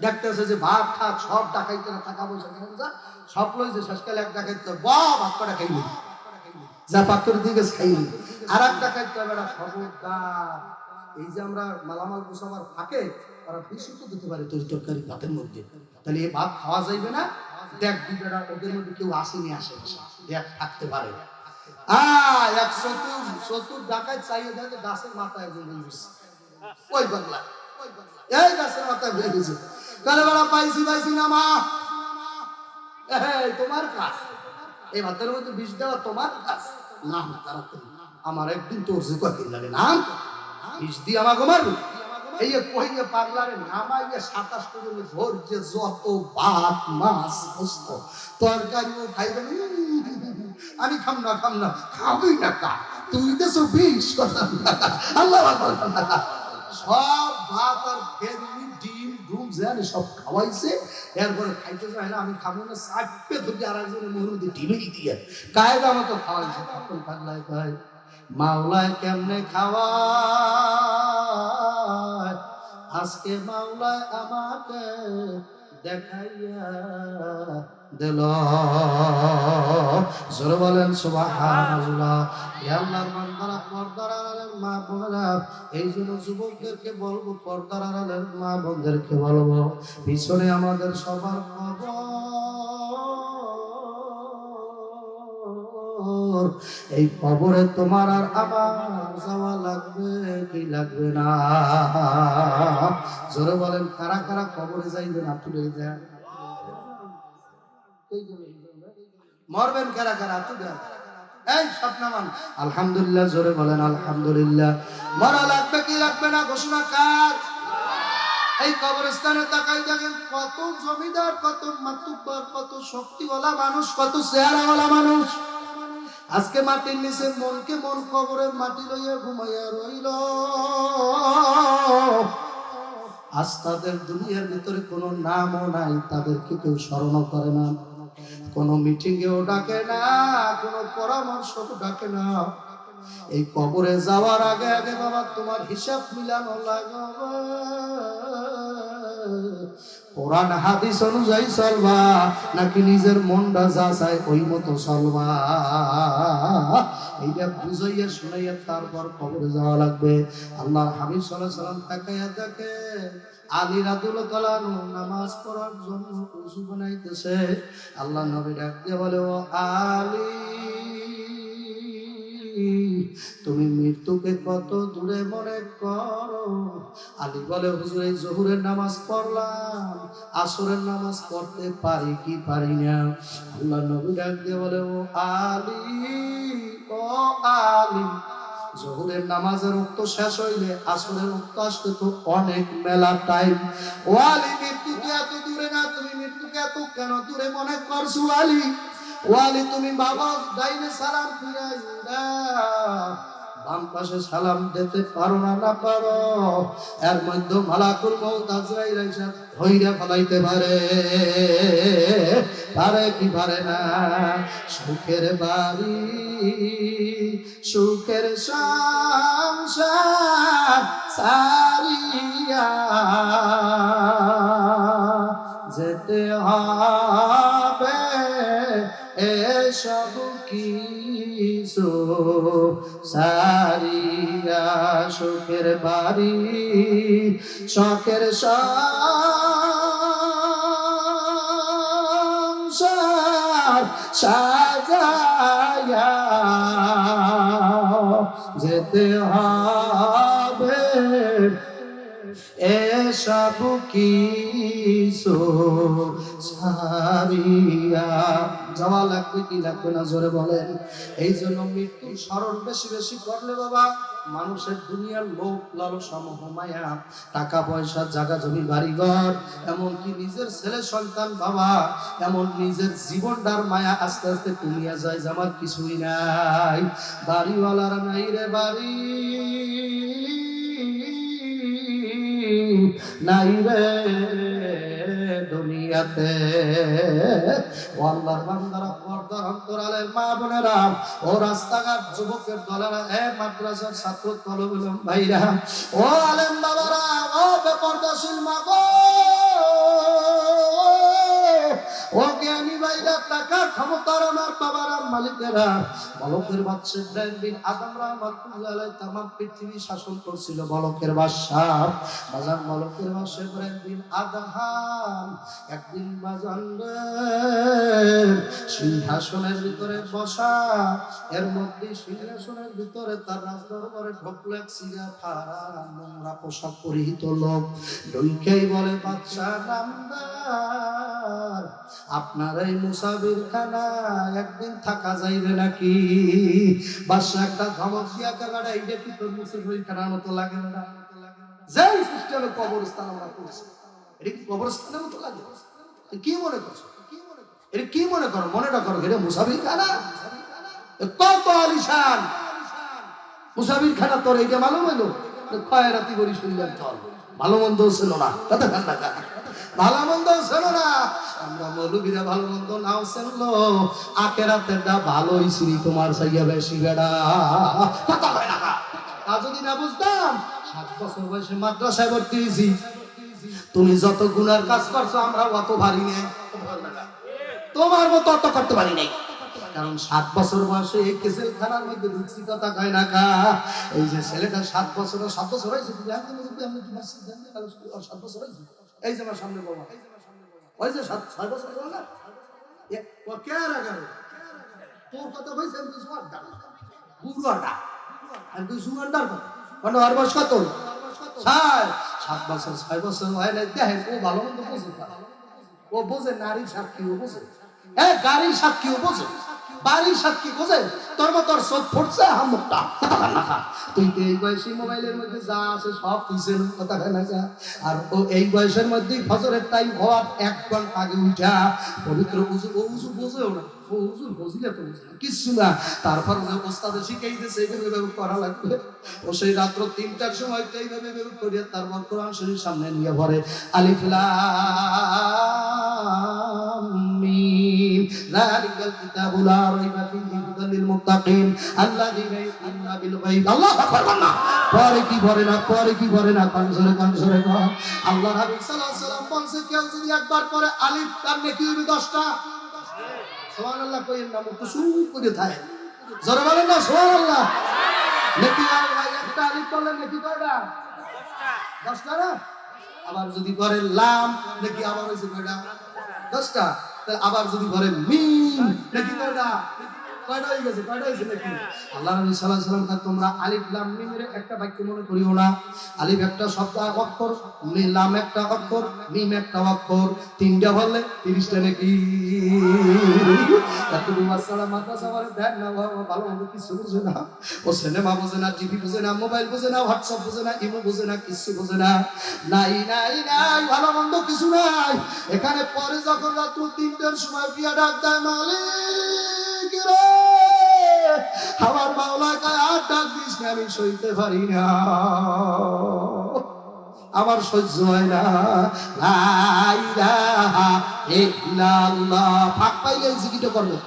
দেখতে আছে যে ভাত ঠাত সব ডাকাইতে না, টাকা পয়সা কেন সব লইছে। শেষকালে এক ডাকাইতে ভাত কটা খাইলি, যা পাক করে দিয়ে গেছে খাইলি। আর এক ডাকাইতে বেড়া খবরদার, এই যে আমরা মালামাল গোছাবার ফাঁকে ওরা বেশি তো দিতে পারে তরি তরকারি ভাতের মধ্যে, তাহলে এই ভাত খাওয়া যাইবে না। দেখ বেড়া ওদের মধ্যে কেউ আসেনি, আসে দেখ থাকতে পারে। এক চতুর ডাকাত চাইয়ে দেখে গাছের মাথায় একজন বসে, ওই বাংলা এই গাছের মাথায় বসে গেছে। কালে বেড়া পাইছি পাইছি না মা, তোমার কাজ এই ভাতের মধ্যে বিষ দেওয়া তোমার কাজ না। তাড়াতাড়ি আমার একদিন তোর যে কদিন লাগে না বিষ দিয়ে আমাকে মারবি। এই কইয়ে পাগলারে নামাইয়ে 27 করে ধৈর্য যত ভাত মাছ গোস্ত তরকারিও খাইবে আমি খাম না খাবি না কা তুই দেছো বিষ কথা আল্লাহ সব ভাত আর ফেরনি ডিম ডুম জানি সব খাওয়াইছে। এরপরে খাইতে চায় না, আমি খাবো না, চাপে ধরে আর একজনের মুখের মধ্যে ডিমেই দিয়ে কায়দা মতো খাওয়াইছে। তখন পাগলায় কয় মাওলায় কেমনে খাওয়ায়, আজকে মাওলায় আমাকে দেখাইয়া দিল। জোরে বলেন সুবহানাল্লাহ। আল্লাহর বান্দারা, পর্দার আড়ালের মা বোনেরা, এই জন্য যুবকদেরকে বলবো, পর্দার আড়ালের মা বোনদেরকে বলবো, পিছনে আমাদের সবার কবর। এই কবরে তোমার আর আমার যাওয়া লাগবে কি লাগবে না? জোরে বলেন কারা কারা কবরে যাইবেন? তুলে দেন। মরবেন কারা কারা? তুলে এই স্বপ্নমান আলহামদুলিল্লাহ। জোরে বলেন আলহামদুলিল্লাহ। মরা লাগবে কি লাগবে না ঘোষণা কার? এই কবরস্থানে তাকাই দেখেন কত জমিদার, কত মাতুব্বর, কত শক্তিওয়ালা মানুষ, কত চেহারাওয়ালা মানুষ আজকে মাটির নিচে মনকে মন কবরের মাটি লইয়া ঘুমাইয়া রইল। আজ তাদের দুনিয়ার ভিতরে কোনো নামও নাই, তাদেরকে কেউ স্মরণ করে না, কোনো মিটিংয়েও ডাকে না, কোনো পরামর্শও ডাকে না। এই কবরে যাওয়ার আগে আগে বাবা তোমার হিসাব মিলানো লাগবে। কোরআন হাদিস অনুযায়ী চলবা নাকি নিজের মনটা যা চায় ওই মতো চলবা? এইটা বুঝাইয়া শুনাইয়া তারপর কবরে যাওয়া লাগবে। আল্লাহর হাবিব সাল্লাল্লাহু আলাইহি সাল্লাম তাকাইয়া দেখে আলী রাদিয়াল্লাহু তাআলা নামাজ পড়ার জন্য ওযু বানাইতেছে। আল্লাহ নবী ডাক দিয়ে বলে, ও আলী, তুমি মৃত্যুকে কত দূরে মনে করো? আলী বলে, হুজুর এই জোহরের নামাজ পড়লাম, আসরের নামাজ পড়তে পারি কি পারি না? আল্লাহ নবী ডাক দিয়ে বলে, ও আলী, ও আলী, জোহরের নামাজের ওয়াক্ত শেষ হইলে আসরের ওয়াক্ত আসতে তো অনেক মেলা টাইম। ও আলী, মৃত্যুকে এত দূরে না, তুমি মৃত্যুকে এত কেন দূরে মনে করছো আলী? ওয়ালি তুমি বাবা ডাইনে সালাম ফিরাইয়া বাম পাশে সালাম দিতে পারো না? না পারো। এর মধ্যে মালাকুল মউত আজরাইল আইসা ধইরা ফলাইতে পারে, পারে কি পারে না? সুখের বাড়ি, সুখের সংসার সারিয়া যেতে হবে এসব কিছু সারিয়া। সুখের বাড়ি, শখের সংসার সাজায়া যেতে হবে এসব কিছু সারিয়া। যাওয়া লাগবে কি লাগবে না? জোরে বলেন। এই জন্য মৃত্যুর স্মরণ বেশি বেশি করলে বাবা মানুষের দুনিয়ার লোভ লালসা মোহ মায়া, টাকা পয়সা, জায়গা জমি বাড়িঘর, এমনকি নিজের ছেলে সন্তান বাবা, এমন নিজের জীবনটার মায়া আস্তে আস্তে কমিয়া যায় যে আমার কিছুই নাই। বাড়িওয়ালার নাই রে বাড়ি, নাই রে দুনিয়াতে। ও আল্লাহর বান্দারা, পর্দার অন্তরালের মা বোনেরা, ও রাস্তাঘাট যুবকের দলেরা, মাদ্রাসার ছাত্র তলবেলম ভাইরা, ও আলেম বাবারা, ও বেপরদাশীল মা গো, ও জ্ঞানী ভাইরা, টাকা ক্ষমতার আমার বাবারা, মালিকেরা, বলকের বাদশা ইব্রাহিম বিন আদম রাহমাতুল্লাহ আলাইহি তামাম পৃথিবী শাসন করছিল। বলকের বাদশা বাজান, বলকের বাদশা ইব্রাহিম বিন আদম একদিন বাজান সিংহাসনের ভিতরে বসা, এর মধ্যে সিংহাসনের ভিতরে তার রাজদরবারে ঢুকলো এক সিগা ফারা নোংরা পোশাক পরিহিত লোক। ঢুকেই বলে, বাদশা নামদার, আপনার এই মুসাফির খানা একদিন থাকা যাইবে নাকি? বাদশা একটা ধমক দিয়া কাগাড়া, এইটা কি তোর মুসাফির খানার মতো লাগে না? যেই সিস্টেমে কবরস্থান আমরা করছি, এটা কি কবরস্থানের মতো লাগে? কি মনে করছো? এটা কি মনে করো? মনেটা করো এটা মুসাফির খানা? কত আলিশান মুসাফির খানা, তোর এইটা মালুম হইলো? খয়রাতি করি শুনলেন, চল ভালো মন্দ ছিল না, ভালো মন্দ ছিল না। আমরা মৌলবীরা ভালো মন্দ নাও ছিল, আখেরাতেরটা ভালোই ছিল তোমার সাইয়া বেশি বেড়া। তা যদি না বুঝতাম, 7 বছর বয়সে মাদ্রাসায় ভর্তি হয়েছি। তুমি যত গুনার কাজ করছো আমরা অত ভারী নেই, তোমার মতো অত করতে পারি নাই। কারণ 7 বছর বয়সে এই কেসেল খানার মধ্যে রুচি কথা কয় না কা। এই যে ছেলেটা 7 বছর হয়েছে, 7 বছর হয়েছে, এই যে আমার সামনে বাবা, ওই যে 6 বছর হলো না, ও কে রাগারে তোর কথা কইছে, আমি তো সুয়ারডা বুড়াটা, আমি তো সুয়ারডার কথা। মানে আর বয়স কত? 7 বছর 6 বছর হয় না। দেখেন ও ভালো মন্দ বোঝে, ও বোঝে নারীর সাক্ষী, ও বোঝে গাড়ির সাক্ষী, ও বোঝে বাড়ির সাক্ষী, বোঝে তোর মতো তোর চোখ ফুটছে হামুকটা তুই তো এই বয়সী মোবাইলের মধ্যে যা আছে সব তুইছে কথা হয় না। আর ও এই বয়সের মধ্যেই ফজরের টাইম হওয়ার 1 ঘন্টা আগে উঠা পবিত্র উজু, ও উজু বোঝেও না, ও উজু বুঝলে তো বুঝে না কিচ্ছু না। তারপর ওস্তাদে শিখাই দিয়েছে এইভাবে করা লাগবে। ও সেই রাত্র 3টার সময় এইভাবে করিয়া তারপর কোরআন শরীফ সামনে নিয়ে পড়ে, আলিফ লাম মিম যালিকাল কিতাবু লা রাইবা ফীহি হুদাল লিল মুত্তাকিন আল্লাযীনা ইউমিনুনা বিল গায়ব। আল্লাহু আকবার। পরে কি পড়ে না, পরে কি পড়ে না, কানসরে কর। আল্লাহর হাবিব সাল্লাল্লাহু আলাইহি ওয়াসাল্লাম বলছে, কেউ যদি একবার পড়ে আলিফ, তার নেকি হবে 10টা। সুবহানাল্লাহ কইেন না, মুখ শুরু করে থাকে, জোরে বলেন না সুবহানাল্লাহ। নেকি আর ভাই একটা আলিফ পড়লে নেকি কয়টা? 10টা না? আবার যদি পড়ে লাম, নেকি আবার হইছে কয়টা? 10টা। তাহলে আবার যদি পড়ে মিম, নেকি কয়টা? কয়টা হয়ে গেছে? কয়টা হইছে নাকি? আল্লাহ নবী সাল্লাল্লাহু আলাইহি ওয়াসাল্লাম কয়, তোমরা আলিফ লাম মিমের একটা বাক্য মনে করিও না। আলিফ একটা শব্দ অক্ষর, লাম একটা অক্ষর, মিম একটা অক্ষর, 3টা বললে 30টা নাকি। এতটুকু মাসালা মাদ্রাসা মানে দেন না, ভালো মন্দ কিছু বুঝে না। ও সিনেমা বুঝে না, টিভি বুঝে না, মোবাইল বুঝে না, হোয়াটসঅ্যাপ বুঝে না, ইমো বুঝে না, কিছু বুঝে না। নাই নাই নাই, ভালো মন্দ কিছু নাই। এখানে পরে যখন রাত্র 3টার সময় পিয়া ডাক দেয়, মালিক রে, আমার মাওলা কয় আর ডাক দিস না, আমি সইতে পারি না, আমার সহ্য হয় না। লা ইলাহা ইল্লাল্লাহ। ফাঁক পাইলে এই জিকিরটা করবে,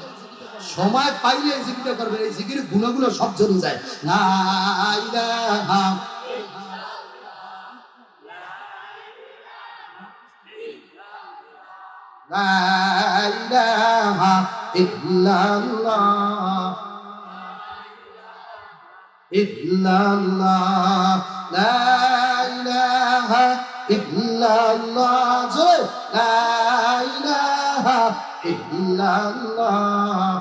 সময় পাইলে এই জিকিরটা করবে। এই জিকিরের গুণগুলো সব জড়ে যায়। লা ইলাহা লা ইলাহা ইল্লাল্লাহ ইল্লাল্লাহ লা ইলাহা ইল্লাল্লাহ জয় লা ইলাহা ইল্লাল্লাহ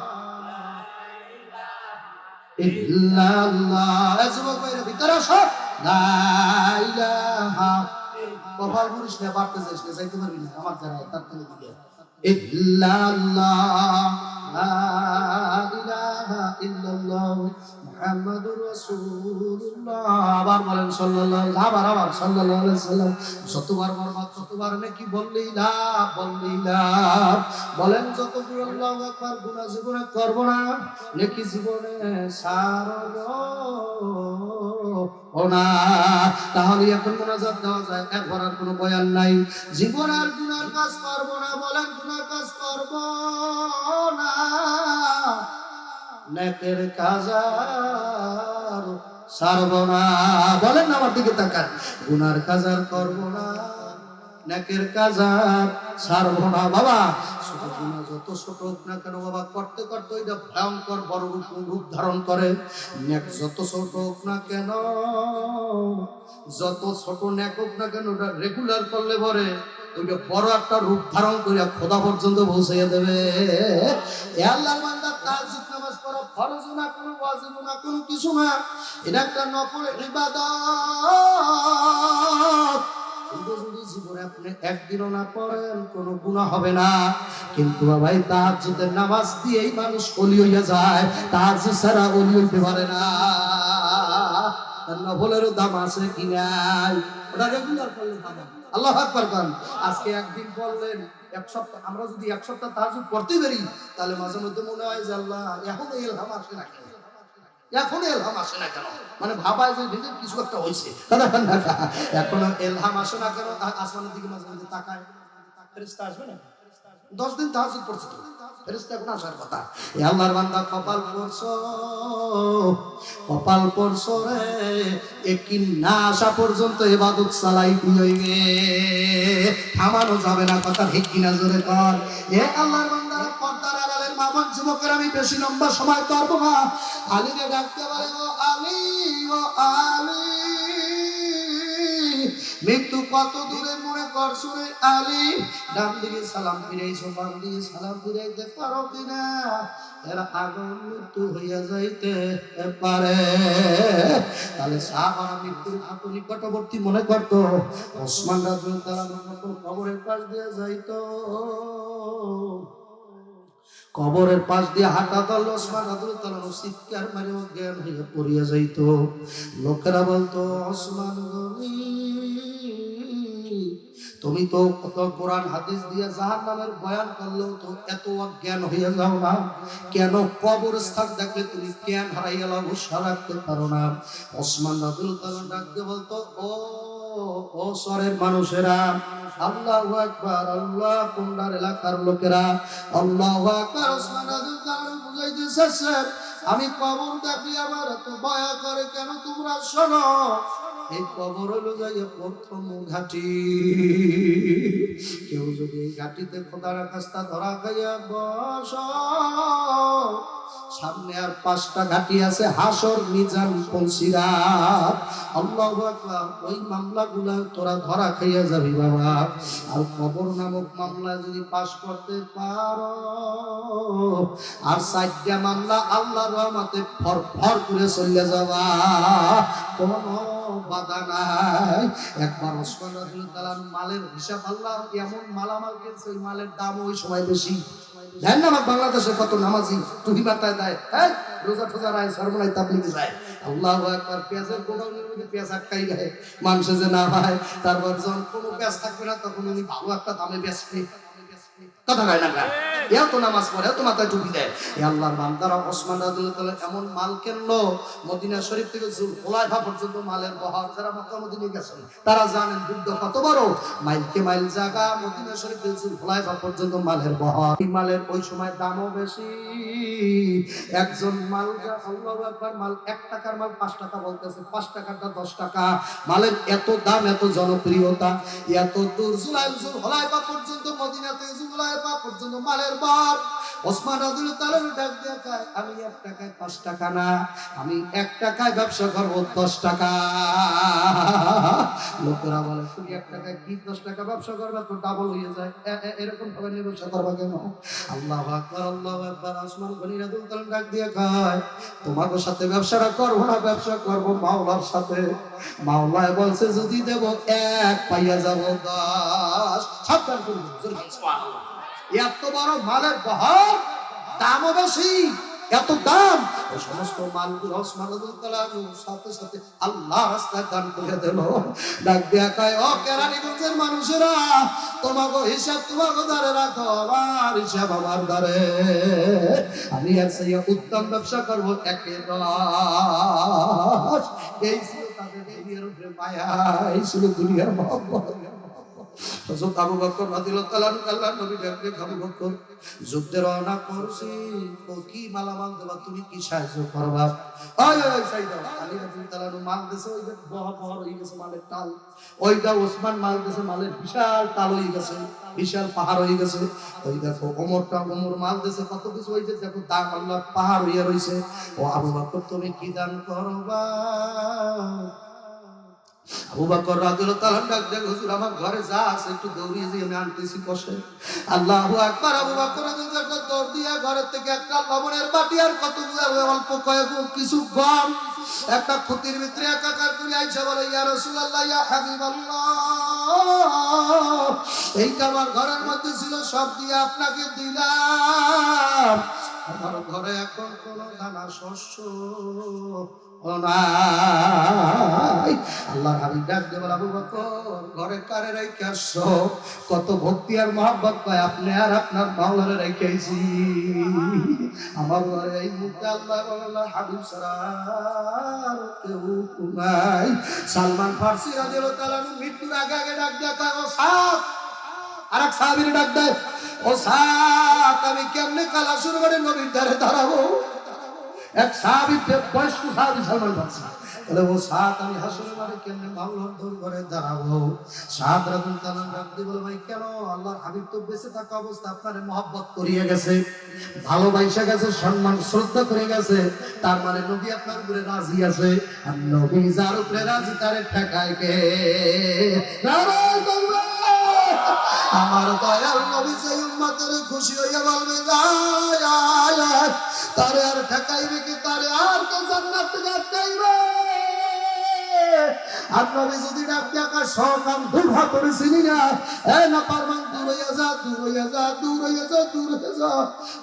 ইল্লাল্লাহ। যুবক ভাইরা ভিতরে আসো, লা ইলাহা, কপাল পুরুষ না, বাড়তে যাইস না, যাইতে পারবি না, আমার যারা তার থেকে দিকে ইল্লাল্লাহ লা ইলাহা ইল্লাল্লাহ মুহাম্মাদুর রাসূলুল্লাহ। আবার বলেন সাল্লাল্লাহু আবার সাল্লাল্লাহু আলাইহি সাল্লাম। যতবার বলবা ততবার নাকি বললেই লাভ, বললেই লাভ। বলেন যতবার আল্লাহু আকবার গুনাহ জীবনে করব না, নেকি জীবনে ছাড়ব না। তাহলে এখন মুনাজাত দেওয়া যায়, একবার আর কোনো বয়ান নাই। জীবন আর গুনার কাজ করব না, বলেন গুনার কাজ করব না, নেকের কাজ আর ছাড়ব না। বলেন না আমার দিকে তাকান, গুনার কাজ আর করব না, নেকের কাজ আর ছাড়ব না। বাবা ছোট গুনাহ যত ছোট হোক না কেন বাবা, করতে করতে ওইটা ভয়ঙ্কর বড় রূপ ধারণ করে। নেক যত ছোট হোক না কেন, যত ছোট নেক হোক না কেন, ওটা রেগুলার করলে পরে ওইটা বড় একটা রূপ ধারণ করে খোদা পর্যন্ত পৌঁছাইয়া দেবে। এ আল্লাহর বান্দা, তাহাজ্জুদ নামাজ পড়া ফরজ না, কোনো ওয়াজিব না, কোনো কিছু না, এটা একটা নফল ইবাদত। কিন্তু যদি জীবনে আপনি একদিনও না পড়েন কোনো গুনাহ হবে না। কিন্তু বাবা এই তাহাজ্জুদের নামাজ দিয়েই মানুষ ওলি হইয়া যায়, তাহাজ্জুদ ছাড়া ওলি হইতে পারে না। নফলেরও দাম আছে কি নাই, ওটা রেগুলার করলে দাম। আল্লাহু আকবার করেন। আজকে একদিন বললেন, এক সপ্তাহ, আমরা যদি এক সপ্তাহ তাহাজ্জুদ পড়তে পারি তাহলে মাঝে মধ্যে মনে হয় যে আল্লাহ এখনো ইলহাম আসে না কেন, এখনো ইলহাম আসে না কেন, মানে ভাবায় যে নিজের কিছু একটা হয়েছে, এখনো ইলহাম আসে না কেন। আসমানের দিকে মাঝে মধ্যে তাকায়, ফেরেশতা আসবে না? 10 দিন তাহাজ্জুদ পড়ছে তো, ফেরেশতা এখন আসার কথা। এ আল্লাহর বান্দা, কপাল পড়ছো, কপাল পড়ছো রে, একিন না আসা পর্যন্ত ইবাদত চালাইতে হইবে, থামানো যাবে না। কথা ঠিক কিনা জোরে কর। এ আল্লাহর বান্দারা, পর্দার আড়ালের মা বোন যুবকের, আমি বেশি লম্বা সময় করব না। আলীকে ডাকতে পারে, ও আলী, ও আলী, মৃত্যু কত দূরে মনে করছো রে আলী? ডান দিকে সালাম ফিরাইছো, বাম দিকে সালাম ফিরাইতে পারো কিনা? এর আগুন মৃত্যু হইয়া যাইতে পারে। তাহলে সাহাবারা মৃত্যুর এত নিকটবর্তী মনে করতো। ওসমান রাদিয়াল্লাহু আনহু কবরের পাশ দিয়ে যাইতো, কবরের পাশ দিয়ে হাঁটা দল ওসমান রাদিয়াল্লাহু আনহু চিৎকার মারে অজ্ঞান হয়ে পড়িয়া যাইতো। লোকেরা বলতো, ওসমান গনি, তুমি তো কত কোরআন হাদিস দিয়ে জাহান্নামের বয়ান করলেও তো এত অজ্ঞান হয়ে যাও না কেন? কবরস্থান দেখলে তুমি জ্ঞান হারাইয়া যাও, হুঁশিয়ার রাখতে পারো না। ওসমান রাদিয়াল্লাহু আনহু ডাকতে বলতো, ও শহরের মানুষেরা, আল্লাহু আকবার, আল্লাহ কোন্ডার এলাকার লোকেরা, আল্লাহু আকবার। ওসমান রাদিয়াল্লাহু আনহু বুঝাইতেছে, আমি কবর দেখি আমার এত ভয় করে কেন? তোমরা শোনো, এই কবর হলো যাইয়া প্রথম ঘাটি। কেউ যদি এই ঘাটিতে খোদার কাছটা ধরা খাইয়া বস, সামনে আর 5টা ঘাটি আছে, হাসর, মিজান, সিরাত। আল্লাহু আকবার। ওই মামলাগুলা তোরা ধরা খাইয়া যাবি বাবা। আর কবর নামক মামলা যদি পাশ করতে পারো, আর 4টা মামলা আল্লাহর রহমতে ফরফর করে চলে যাবা, কোনো বাধা নাই। একবার ওসমান রাদিয়াল্লাহু আনহু মালের হিসাব, আল্লাহ এমন মালামাল কিনছে, ওই মালের দাম ওই সময় বেশি। দেন না, আমার বাংলাদেশে কত নামাজি টুপি মাথায় দেয়, রোজা টোজা রায়, সর্বনাই তাবলিগে যায়। আল্লাহু আকবার। পেঁয়াজের গোডাউনের মধ্যে পেঁয়াজ আটকাই গায়ে, মানুষে যে না ভাই, তারপর যখন কোনো পেঁয়াজ থাকবে না তখন উনি ভালো একটা দামে বেচবে। কথা কয় না গা, এও তো নামাজ পড়ে, এও তো মাথায় টুপি দেয়। এ আল্লাহর বান্দারা, ওসমান রাদিয়াল্লাহু আনহু এমন মাল কিনলো, মদিনা শরীফ থেকে যুলহুলাইফা পর্যন্ত মালের বহর। যারা মক্কা মদিনা গেছেন তারা জানেন যুদ্ধ কত বড়, মাইলকে মাইল জায়গা, মদিনা শরীফ থেকে যুলহুলাইফা পর্যন্ত মালের বহর। এই মালের ওই সময় দামও বেশি। একজন মাল, আল্লাহু আকবার, মাল 1 টাকার মাল 5 টাকা বলতেছে, 5 টাকাটা 10 টাকা। মালের এত দাম, এত জনপ্রিয়তা, এত দূর যুলহুলাইফা পর্যন্ত, মদিনা থেকে যুলহুলাইফা পর্যন্ত মালের বার। ওসমান রাদিয়াল্লাহু আনহু ডাক দিয়ে কয়, আমি 1 টাকায় 5 টাকা না, আমি 1 টাকায় ব্যবসা করব 10 টাকা। লোকেরা বলে, তুমি 1 টাকায় কি 10 টাকা ব্যবসা করবে? তো ডাবল হয়ে যায়, এরকম ভাবে নিয়ে ব্যবসা করবা কেন? আল্লাহু আকবার, আল্লাহু আকবার। ওসমান গনি রাদিয়াল্লাহু আনহু ডাক দিয়ে কয়, তোমাদের সাথে ব্যবসাটা করব না, ব্যবসা করব মাওলার সাথে। মাওলায় বলছে যদি দেব 1 পাইয়া যাব 10। সাবধান করুন, সুবহানাল্লাহ। এত বড় মালের বহর, দামও বেশি, এত দাম। ওই সমস্ত মালগুলো ওসমান রাদিয়াল্লাহু তাআলার সাথে সাথে আল্লাহ রাস্তায় দান করে দিল। ডাক দিয়া কয়, ও কেরানীগঞ্জের মানুষেরা, তোমাকে হিসাব তোমাকে দ্বারে রাখো, আমার হিসাব আমার দ্বারে। আমি আর সেই উত্তম ব্যবসা করবো একে দশ। এই ছিল তাদের দুনিয়ার উপরে মায়া, এই ছিল দুনিয়ার মহব্বত। হযরত আবু বকর রাদিয়াল্লাহু তাআলা আল্লাহর নবী ডাকতে, আবু বকর যুদ্ধে রওনা করছি, তো কি মালামাল দেবা, তুমি কি সাহায্য করবা? ওই ওই সাইদা আলী রাদিয়াল্লাহু তাআলা মাল দেছে, ওই যে বহর হয়ে গেছে মালের টাল, ওইটা ওসমান মাল দেছে, মালের বিশাল টাল হয়ে গেছে, বিশাল পাহাড় হয়ে গেছে। ওই দেখো ওমর মাল দেছে কত কিছু, ওই যে দেখো দাম আল্লাহ পাহাড় হইয়া রইছে। ও আবু বকর তুমি কি দান করবা? আবু বকর রাদিয়াল্লাহু তাআলা ডাক দেন, হুজুর আমার ঘরে যা আছে একটু দৌড়িয়ে দিয়ে আমি আনতেছি, বসে। আল্লাহু আকবার। আবু বকর রাদিয়াল্লাহু তাআলা দৌড় দিয়ে ঘরের থেকে একটা লবণের বাটি আর কতগুলো অল্প কয়েক কিছু গম একটা খুঁতির ভিতরে একাকার করে আইসা বলে, ইয়া রাসূলুল্লাহ, ইয়া হাবিবাল্লাহ, এইটা আমার ঘরের মধ্যে ছিল, সব দিয়ে আপনাকে দিলাম। আমার ঘরে এখন কোনো দানা শস্য নাই। আল্লাহর হাবিব ডাক দিয়ে বলে, আবু বকর ঘরে কারে রেখে আসছো? কত ভক্তি আর মহব্বত পায় আপনি আর আপনার মাওলারে রেখেছি। আমার ঘরে এই মুহূর্তে আল্লাহর হাবিব ছাড়া আর কেউ নাই। সালমান ফারসি রাদিয়াল্লাহু তাআলা মৃত্যুর আগে আগে ডাক দেয়, ও সাদ, আরেক সাহাবীর ডাক দেয়, ও সাদ, আমি কেমনে কালা শুরু করে নবীর ধারে দাঁড়াবো? এক সাহাবী, বয়স্ক সাহাবী সালমান ফারসি বলে, ও সাদ, আমি হাসরের মাঠে কেমনে মাওলার দর করে দাঁড়াবো? সাদ রাদিয়াল্লাহু তাআলা ডাক দিয়ে বলে, ভাই কেন? আল্লাহর হাবিব তো বেঁচে থাকা অবস্থা আপনারে মহব্বত করিয়ে গেছে, ভালোবাসা গেছে, সম্মান শ্রদ্ধা করে গেছে, তার মানে নবী আপনার উপরে রাজি আছে। আর নবী যার উপরে রাজি তারে ঠেকায় কে? আমার দয়াল নবী সেই উম্মতের খুশি হইয়া বলবে, তারে আর ঠেকাইবে কি? তারে আর কে জান্নাত থেকে আটকাইবে? আর নবী যদি ডাক দেখা সকাম দুর্ভা করেছিলি না, এ না পারমান, দূর হইয়া যা, দূর হইয়া যা, দূর হইয়া যা, দূর হইয়া যা,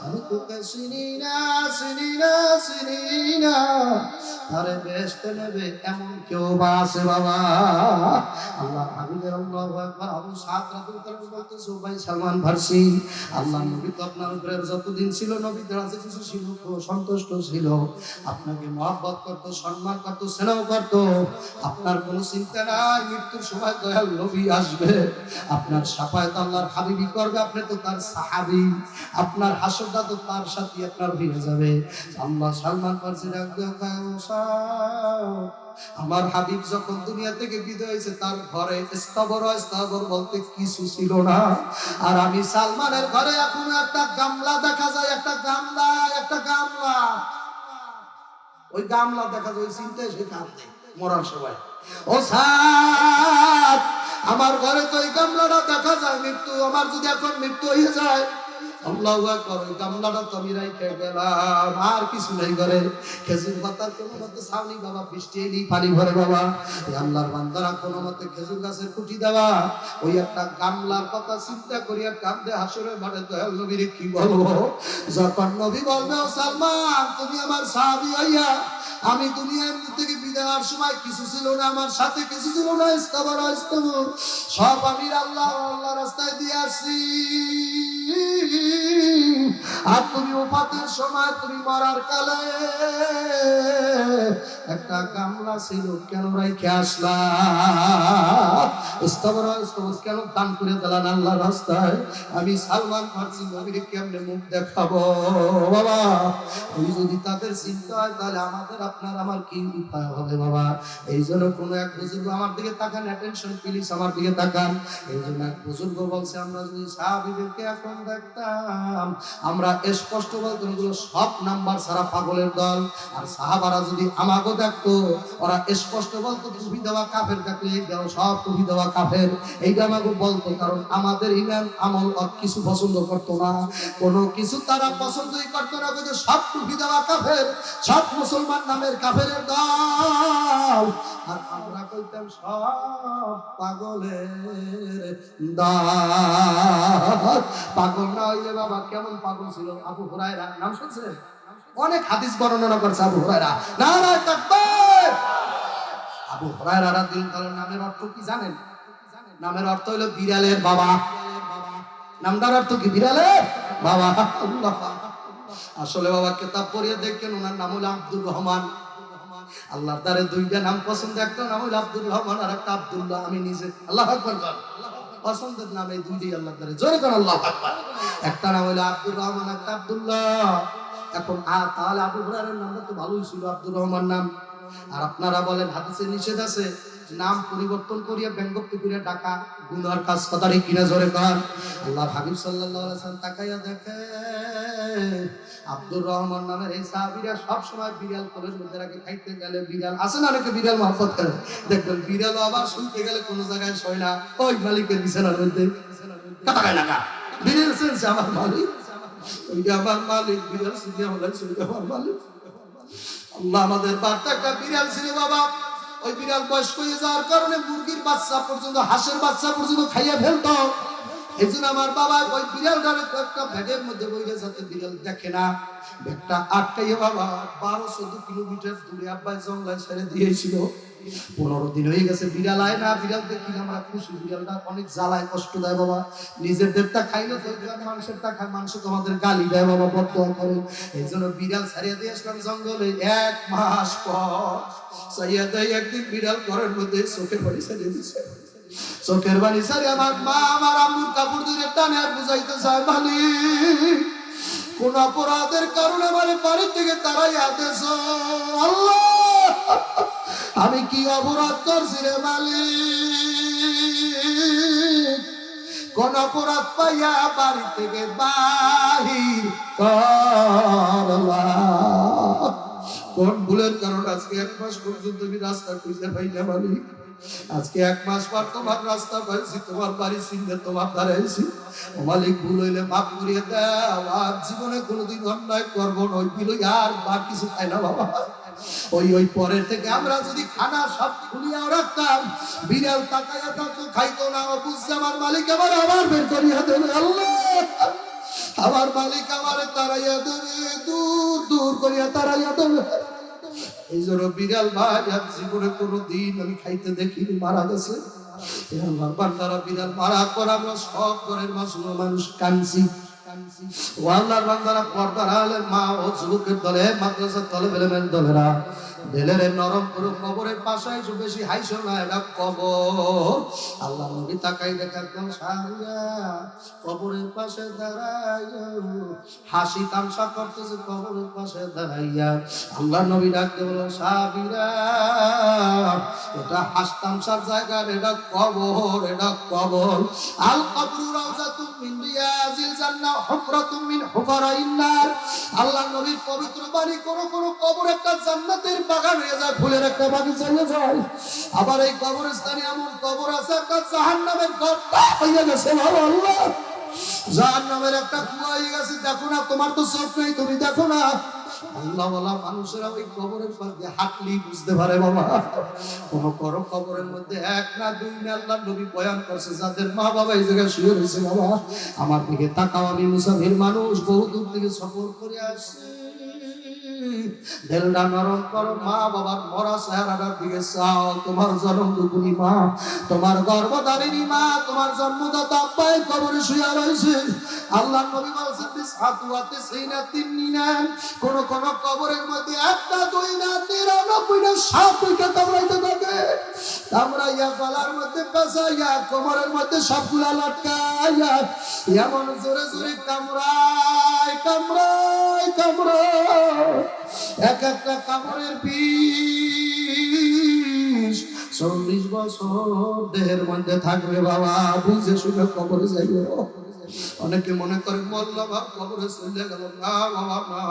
আমি তোকে চিনি না, চিনি না, চিনি না। আরে বেহেশতে নেবে এমন কেউ বা আছে বাবা? আল্লাহ হাবিবের আল্লাহু আকবার। আবু সাদ রাদিয়াল্লাহু তাআলা বলতেছে, ভাই সালমান ফারসি, আল্লাহ নবী তো আপনার উপরে যতদিন ছিল নবী রাজি কিছু ছিল, সন্তুষ্ট ছিল, আপনাকে মহব্বত করত, সম্মান করত, স্নেহ করত। আপনার কোনো চিন্তা নাই, মৃত্যুর সময় দয়াল নবী আসবে, আপনার শাফায়াত আল্লাহর হাবিবি করবে, আপনি তো তার সাহাবী, আপনার হাসরটা তো তার সাথে আপনার হয়ে যাবে। আল্লাহ সালমান ফারসি ডাক দিয়ে আমার হাবিব যখন দুনিয়া থেকে বিদায় হয়েছে, তার ঘরে স্থাবর বলতে কিছু ছিল না। আর আমি সালমানের ঘরে এখনো একটা গামলা দেখা যায়, একটা গামলা, ওই গামলা দেখা যায়, ওই চিন্তায় সে কাঁদে মরার সময়। ও সাদ, আমার ঘরে তো ওই গামলাটা দেখা যায়, মৃত্যু আমার যদি এখন মৃত্যু হয়ে যায়, আল্লাহু আকবার, ওই গামলাটা তো আমি রাইখে গেলাম, আর কিছু নাই ঘরে। খেজুর পাতার কোনো মতে ছাউনি বাবা, বৃষ্টি এলেই পানি ভরে বাবা। এই আল্লাহর বান্দারা কোনো মতে খেজুর গাছের কুটি দেওয়া, ওই একটা গামলার কথা চিন্তা করিয়া কাঁদে হাসরের মাঠে দয়াল নবীর কি বলবো? যখন নবী বলবে, ও সালমান, তুমি আমার সাহাবী হইয়া আমি দুনিয়ার থেকে বিদায় হওয়ার সময় কিছু ছিল না, আমার সাথে কিছু ছিল না, ইস্তাবর সব আমি আল্লাহ রাস্তায় দিয়ে আসছি। আর তুমি ওফাতের সময়, তুমি মরার কালে একটা গামলা ছিল, কেন রাইখে আসলা? ইস্তাবর কেন দান করে দিলেন আল্লাহর রাস্তায়? আমি সালমান ফারসি নবীর কেমনে মুখ দেখাবো বাবা? ওই যদি তাদের চিন্তা হয়, তাহলে আমাদের আপনার আমার কি উপায় হবে বাবা? এই জন্য কোন এক বুজুর্গ আমার দিকে তাকান, অ্যাটেনশন প্লিজ, আমার দিকে তাকান। এই জন্য এক বুজুর্গ বলছে, আমরা যদি সাহাবীদেরকে এখন দেখতাম, আমরা স্পষ্ট বলতো এগুলো সব নাম্বার সারা পাগলের দল। আর সাহাবারা যদি আমাকে দেখতো, ওরা স্পষ্ট বলতো টুপি দেওয়া কাফের, দেখলে এইটাও সব টুপি দেওয়া কাফের, এইটা আমাকে বলতো। কারণ আমাদের ইমান আমল কিছু পছন্দ করতো না, কোনো কিছু তারা পছন্দই করতো না, কিন্তু সব টুপি দেওয়া কাফের, সব মুসলমান নামের কাফেরের দল। আর আমরা কইতাম সব পাগলের দল। পাগল না হইলে বাবা কেমন পাগল ছিল আবু হুরায়রা, নাম শুনছেন? অনেক হাদিস বর্ণনা করছে আবু হুরায়রা। নারায়ে তাকবীর। আবু হুরায়রা রাদিয়াল্লাহু তাআলা নামের অর্থ কি জানেন? নামের অর্থ হলো বিড়ালের বাবা। নামটার অর্থ কি? বিড়ালের বাবা। আল্লাহ। আসলে বাবা কিতাব পড়িয়ে দেখেন ওনার নাম হলো আব্দুর রহমান। আল্লাহর দ্বারে দুইটা নাম পছন্দ, একটা নাম হলো আব্দুর রহমান আর একটা আব্দুল্লাহ। আমি নিজে আল্লাহু আকবার বল, পছন্দের নাম এই দুইটাই আল্লাহর দ্বারে, জোরে কোন আল্লাহু আকবার। একটা নাম হলো আব্দুর রহমান, একটা আব্দুল্লাহ। এখন তাহলে আবু হুরায়রার নামটা তো ভালোই ছিল, আব্দুর রহমান নাম। আর আপনারা বলেন হাদিসে নিষেধ আছে নাম পরিবর্তন করিয়া ব্যঙ্গোক্তি করিয়া ডাকা গুনার কাজ, কথা ঠিক কিনা জোরে কর। আল্লাহর হাবিব সাল্লাল্লাহু আলাইহি ওয়াসাল্লাম তাকাইয়া দেখে আব্দুর রহমান নামের এই সাহাবীরা সব সময় বিড়াল কোলের মধ্যে রাখে, খাইতে গেলে বিড়াল আসে না, অনেকে বিড়াল মহব্বত করে, দেখবেন বিড়ালও আবার শুনতে গেলে কোনো জায়গায় শোয় না, ওই মালিকের বিছানার মধ্যে কথা কয় না। বিড়াল শুনছে আমার মালিক, ওইটা আমার মালিক, বিড়াল শুনতে আমার শুনতে আমার মালিক। আল্লাহ আমাদের বাড়িতে একটা বিড়াল ছিল বাবা, ওই বিড়াল বয়স্ক হয়ে যাওয়ার কারণে মুরগির বাচ্চা পর্যন্ত, হাঁসের বাচ্চা পর্যন্ত খাইয়া ফেলতো। এই জন্য আমার বাবা ওই বিড়ালটারে একটা ব্যাগের মধ্যে বইলে যাতে বিড়াল দেখে না, ব্যাগটা আটকাইয়া বাবা 12-14 কিলোমিটার দূরে আব্বাই জঙ্গলায় ছেড়ে দিয়েছিল। 15 দিন হয়ে গেছে বিড়াল আয় না, বিড়াল দেখি আমরা খুশি, বিড়ালটা অনেক জ্বালায় কষ্ট দেয় বাবা, নিজেদেরটা খাইলে তো মানুষেরটা খায়, মানুষ তোমাদের গালি দেয় বাবা, বদদোয়া করে। এই জন্য বিড়াল ছাড়িয়ে দিয়ে আসলাম জঙ্গলে। 1 মাস পর সাইয়া দেয় একদিন বিড়াল ঘরের মধ্যে চোখের বাড়ি ছাড়িয়ে দিচ্ছে। চোখের বাড়ি ছাড়িয়ে আমার মা আমার আম্মুর কাপড় ধরে টানে আর বুঝাইতে চায়, মালিক কোন অপরাধের কারণে আমার বাড়ি থেকে তারাইয়া দিয়েছ, আল্লাহ আমি কি অপরাধ করছি রে মালিক, কোন অপরাধ পাইয়া বাড়ি থেকে বাহির করলাম, কোন ভুলের কারণে আজকে 1 মাস পর্যন্ত আমি রাস্তা খুঁজে পাই না মালিক। আজকে 1 মাস পর তোমার রাস্তা পাইছি, তোমার বাড়ি চিনতে তোমার দাঁড়াইছি, ও মালিক ভুল হইলে মাফ করিয়ে দাও, আর জীবনে কোনোদিন অন্যায় করবো না, ওই বিলই আর কিছু খাই না বাবা। ওই পরের থেকে আমরা যদি খানা সব খুলিয়াও রাখতাম, বিড়াল তাকাইয়া থাকতো, খাইতো না, ও বুঝছে আমার মালিক আমার আবার বের করিয়া দেবে, আল্লাহ আমার মালিক আমারে তাড়াইয়া দেবে, দূর দূর করিয়া তাড়াইয়া দেবে। এই জন্য বিড়াল ভাই আর জীবনে কোনোদিন আমি খাইতে দেখিনি, মারা গেছে। আমার বান্দারা বিড়াল মারার পর আমরা সব ঘরের মানুষ কাঁদছি। ও আল্লাহর বান্দারা, পর্দার আলের মা ও যুবকের দলে, মাদ্রাসার দলে, বেলেমের দলেরা, দিলের নরম করে কবরের পাশে এসে বেশি হাইছো না, এটা কবর। আল্লাহ নবী তাকাই দেখা একদম সারিয়া কবরের পাশে দাঁড়াইয়া হাসি তামসা করতেছে, কবরের পাশে দাঁড়াইয়া আল্লাহ নবী ডাকতে বলো, সাহাবীরা এটা হাস তামসার জায়গা, এটা কবর, এটা কবর। আল কবরু রাউযাতুম মিন রিয়াজিল জান্নাহ হুফরাতুম মিন হুফারাইন নার। আল্লাহ নবীর পবিত্র বাণী, কোন কোন কবর একটা জান্নাতের বাগান হয়ে যায়, ফুলের একটা বাগিচা হয়ে যায়। আবার এই কবরস্থানে এমন কবর আছে একটা জাহান্নামের গর্ত হয়ে গেছে, আল্লাহ জাহান্নামের একটা কুয়া হয়ে গেছে, দেখো না, তোমার তো চোখ নেই, তুমি দেখো না। আল্লাহ ওয়ালা মানুষেরা ওই কবরের পাশ দিয়ে হাঁটলি বুঝতে পারে বাবা। কোন কবরের মধ্যে 1 না 2 না, আল্লাহ নবী বয়ান করছে যাদের মা বাবা এই জায়গায় শুয়ে রয়েছে, বাবা আমার দিকে তাকাও, আমি মুসাফির মানুষ, বহু দূর থেকে সফর করে আসছি, দিলটা নরম করো, মা বাবার মরা চেহারাটার দিকে চাও, তোমার জন্মদুকুনি মা, তোমার গর্ভধারিণী মা, তোমার জন্মদাতা আব্বাই কবরে শুয়ে রয়েছে। আল্লাহ নবী বলেছেন বিসআতুয়াতে সিনা তিননিনা, কোন কোন কবরের মধ্যে 1 না 2 না 93টা সাপ উঠে কামড়াইতে থাকে, কামড়াইয়া গলার মধ্যে পেঁচাইয়া কোমরের মধ্যে সবগুলা লটকাইয়া এমন জোরে জোরে কামড়ায় কামড়ায় কামড়ায়, এক একটা কামড়ের বিষ 40 বছর দেহের মধ্যে থাকবে বাবা, বুঝে শুনে কবরে যাইও। অনেকে মনে করে মরল বাপ কবরে চলে গেল, না বাবা না।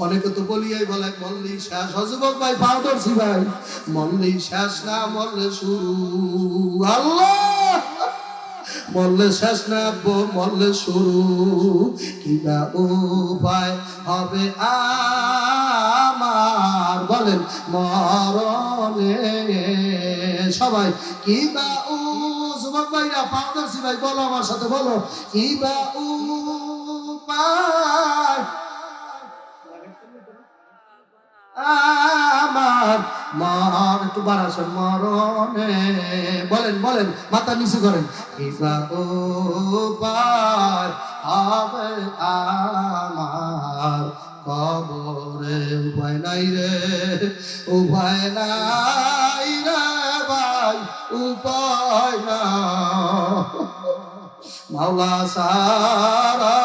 অনেকে তো বলিয়াই বলে মল্লি শেষ, যুবক ভাই পাও ধরছি ভাই, মল্লি শেষ না, মরলে শুরু। আল্লাহ মরলে শেষ না, মরলে শুরু, কিবা উপায় হবে আমার বলেন মরণে, সবাই কিবা যুবক ভাইরা পাও ধরছি ভাই, বলো আমার সাথে বলো, কিবা উপায় কতবার আসেন মরণে, বলেন বলেন, মাথা নিচু করেন। কিবা উপায় হবে আমার কবরে, উপায় নাই রে, উপায় নাই রে ভাই, উপায় না মাওলা সারা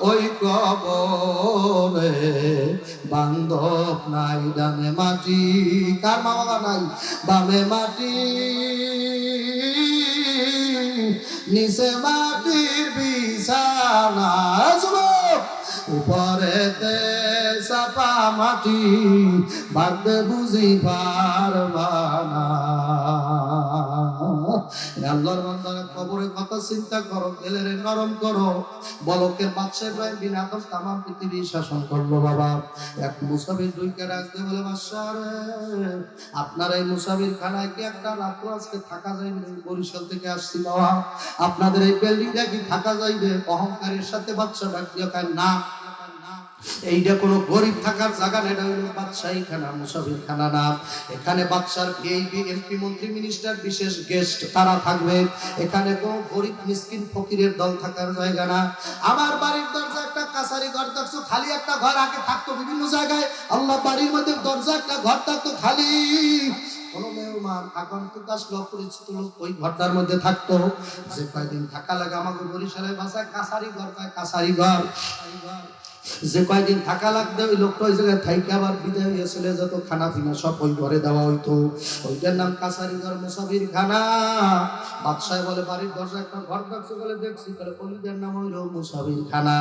ওই কবরে বান্ধব নাই, ডানে মাটি, কার মা বাবা নাই, বামে মাটি নিচে মাটির বিছানা, উপরেতে চাপা মাটি, বাঁধবে বুঝি পারবা না। আল্লাহর বান্দারা কবরের কথা চিন্তা করো, দিলের নরম করো। বলকের বাদশা ইব্রাহিম বিন আদম তামাম পৃথিবী শাসন করলো বাবা। এক মুসাফির দুইকে রাখতে বলে, বাদশা রে আপনার এই মুসাফির খানায় কি একটা রাত আজকে থাকা যাইবে? বরিশাল থেকে আসছি বাবা, আপনাদের এই বিল্ডিংটা কি থাকা যাইবে? অহংকারের সাথে বাদশা ডাক দিয়ে কয়, না, এইটা কোনো গরিব থাকার জায়গা না, এটা হইলো বাদশাহী খানা, মুসাফির খানা না। এখানে বাদশার ভিআইপি এমপি মন্ত্রী মিনিস্টার বিশেষ গেস্ট তারা থাকবে, এখানে কোনো গরিব মিসকিন ফকিরের দল থাকার জায়গা না। আমার বাড়ির দরজা একটা কাছারি ঘর দেখছো, খালি একটা ঘর আগে থাকতো বিভিন্ন জায়গায়, আল্লাহ বাড়ির মধ্যে দরজা একটা ঘর থাকতো খালি, কোনো মেহমান আগন্তুক আসলো অপরিচিত লোক ওই ঘরটার মধ্যে থাকতো। যে কয়দিন থাকা লাগে আমাকে বরিশালের ভাষায় কাছারি ঘর কয়, কাছারি ঘর। যে কয়দিন থাকা লাগবে ওই লোকটা ওই জায়গায় থাইকে আবার বিদায় হয়ে চলে যেত, খানা পিনা সব ওই ঘরে দেওয়া হইতো, ওইটার নাম কাছারি ঘর, মুসাফির খানা। বাদশাহ বলে বাড়ির দরজা একটা ঘর দেখছো? বলে দেখছি। বলে ওইটার নাম হইলো মুসাফির খানা,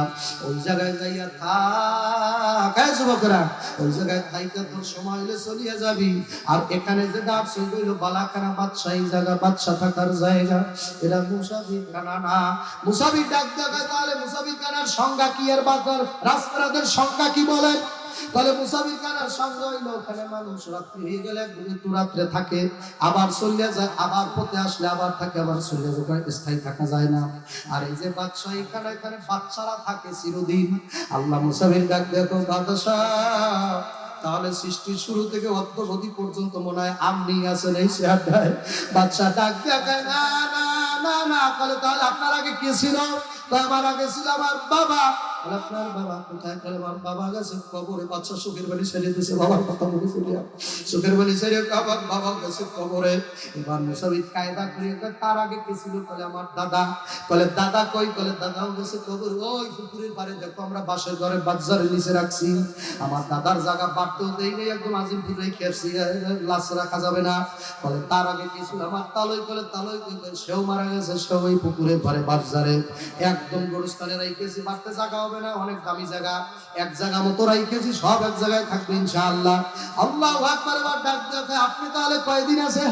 ওই জায়গায় যাইয়া থাক যুবকরা, ওই জায়গায় থাইকে তোর সময় হলে চলিয়া যাবি। আর এখানে যে ডাক সেই হইলো বালাখানা, বাদশাহী জায়গা, বাদশাহ থাকার জায়গা, এটা মুসাফির খানা না। মুসাফির ডাক দেখায়, তাহলে মুসাফির খানার সংজ্ঞা কি? এর বাজার রাস্তাদের সংখ্যা কি বলেন? তাহলে মুসাফির খানার সংখ্যা হইলো ওখানে মানুষ রাত্রি হয়ে গেলে একটু রাত্রে থাকে, আবার চলে যায়, আবার পথে আসলে আবার থাকে, আবার চলে যায়, স্থায়ী থাকা যায় না। আর এই যে বাদশাহী খানা, এখানে বাচ্চারা থাকে চিরদিন। আল্লাহ মুসাফির ডাক দেখো, বাদশাহ তাহলে সৃষ্টির শুরু থেকে অদ্যবধি পর্যন্ত মনে হয় আপনি আছেন এই চেয়ারটায়। বাদশা ডাক দেখায়, না না না না। তাহলে আপনার আগে কে ছিল? আমার আগে ছিল আমার বাবা। আপনার বাবা কোথায়? আমার বাবা গেছে কবরে। বাদশা সুখের বাড়ি ছেড়ে দিয়েছে, বাবার কথা বলে চলিয়া সুখের বাড়ি ছেড়ে আবার বাবা গেছে কবরে। এবার মুসাফির কায়দা করে, তার আগে কে ছিল? বলে আমার দাদা। বলে দাদা কই? বলে দাদাও গেছে কবরে, ওই পুকুরের পাড়ে দেখো, আমরা বাসের ঘরে বাজারের নিচে রাখছি। আমার দাদার জায়গা বাড়তেও দেই নেই, একদম আজিমপুর রেখে আসছি, লাশ রাখা যাবে না। বলে তার আগে কি ছিল? আমার তালই। বলে তালই কই? সেও মারা গেছে, সেও ওই পুকুরের পাড়ে বাজারে একদম গোরস্থানে রাইখেছি, বাড়তে জায়গা হবে না, অনেক দামি জায়গা, এক জায়গা মতো রাইখেছি, সব এক জায়গায় থাকবে ইনশাআল্লাহ। আল্লাহু আকবার। এবার ডাক দেখে, আপনি তাহলে কয়দিন আছে?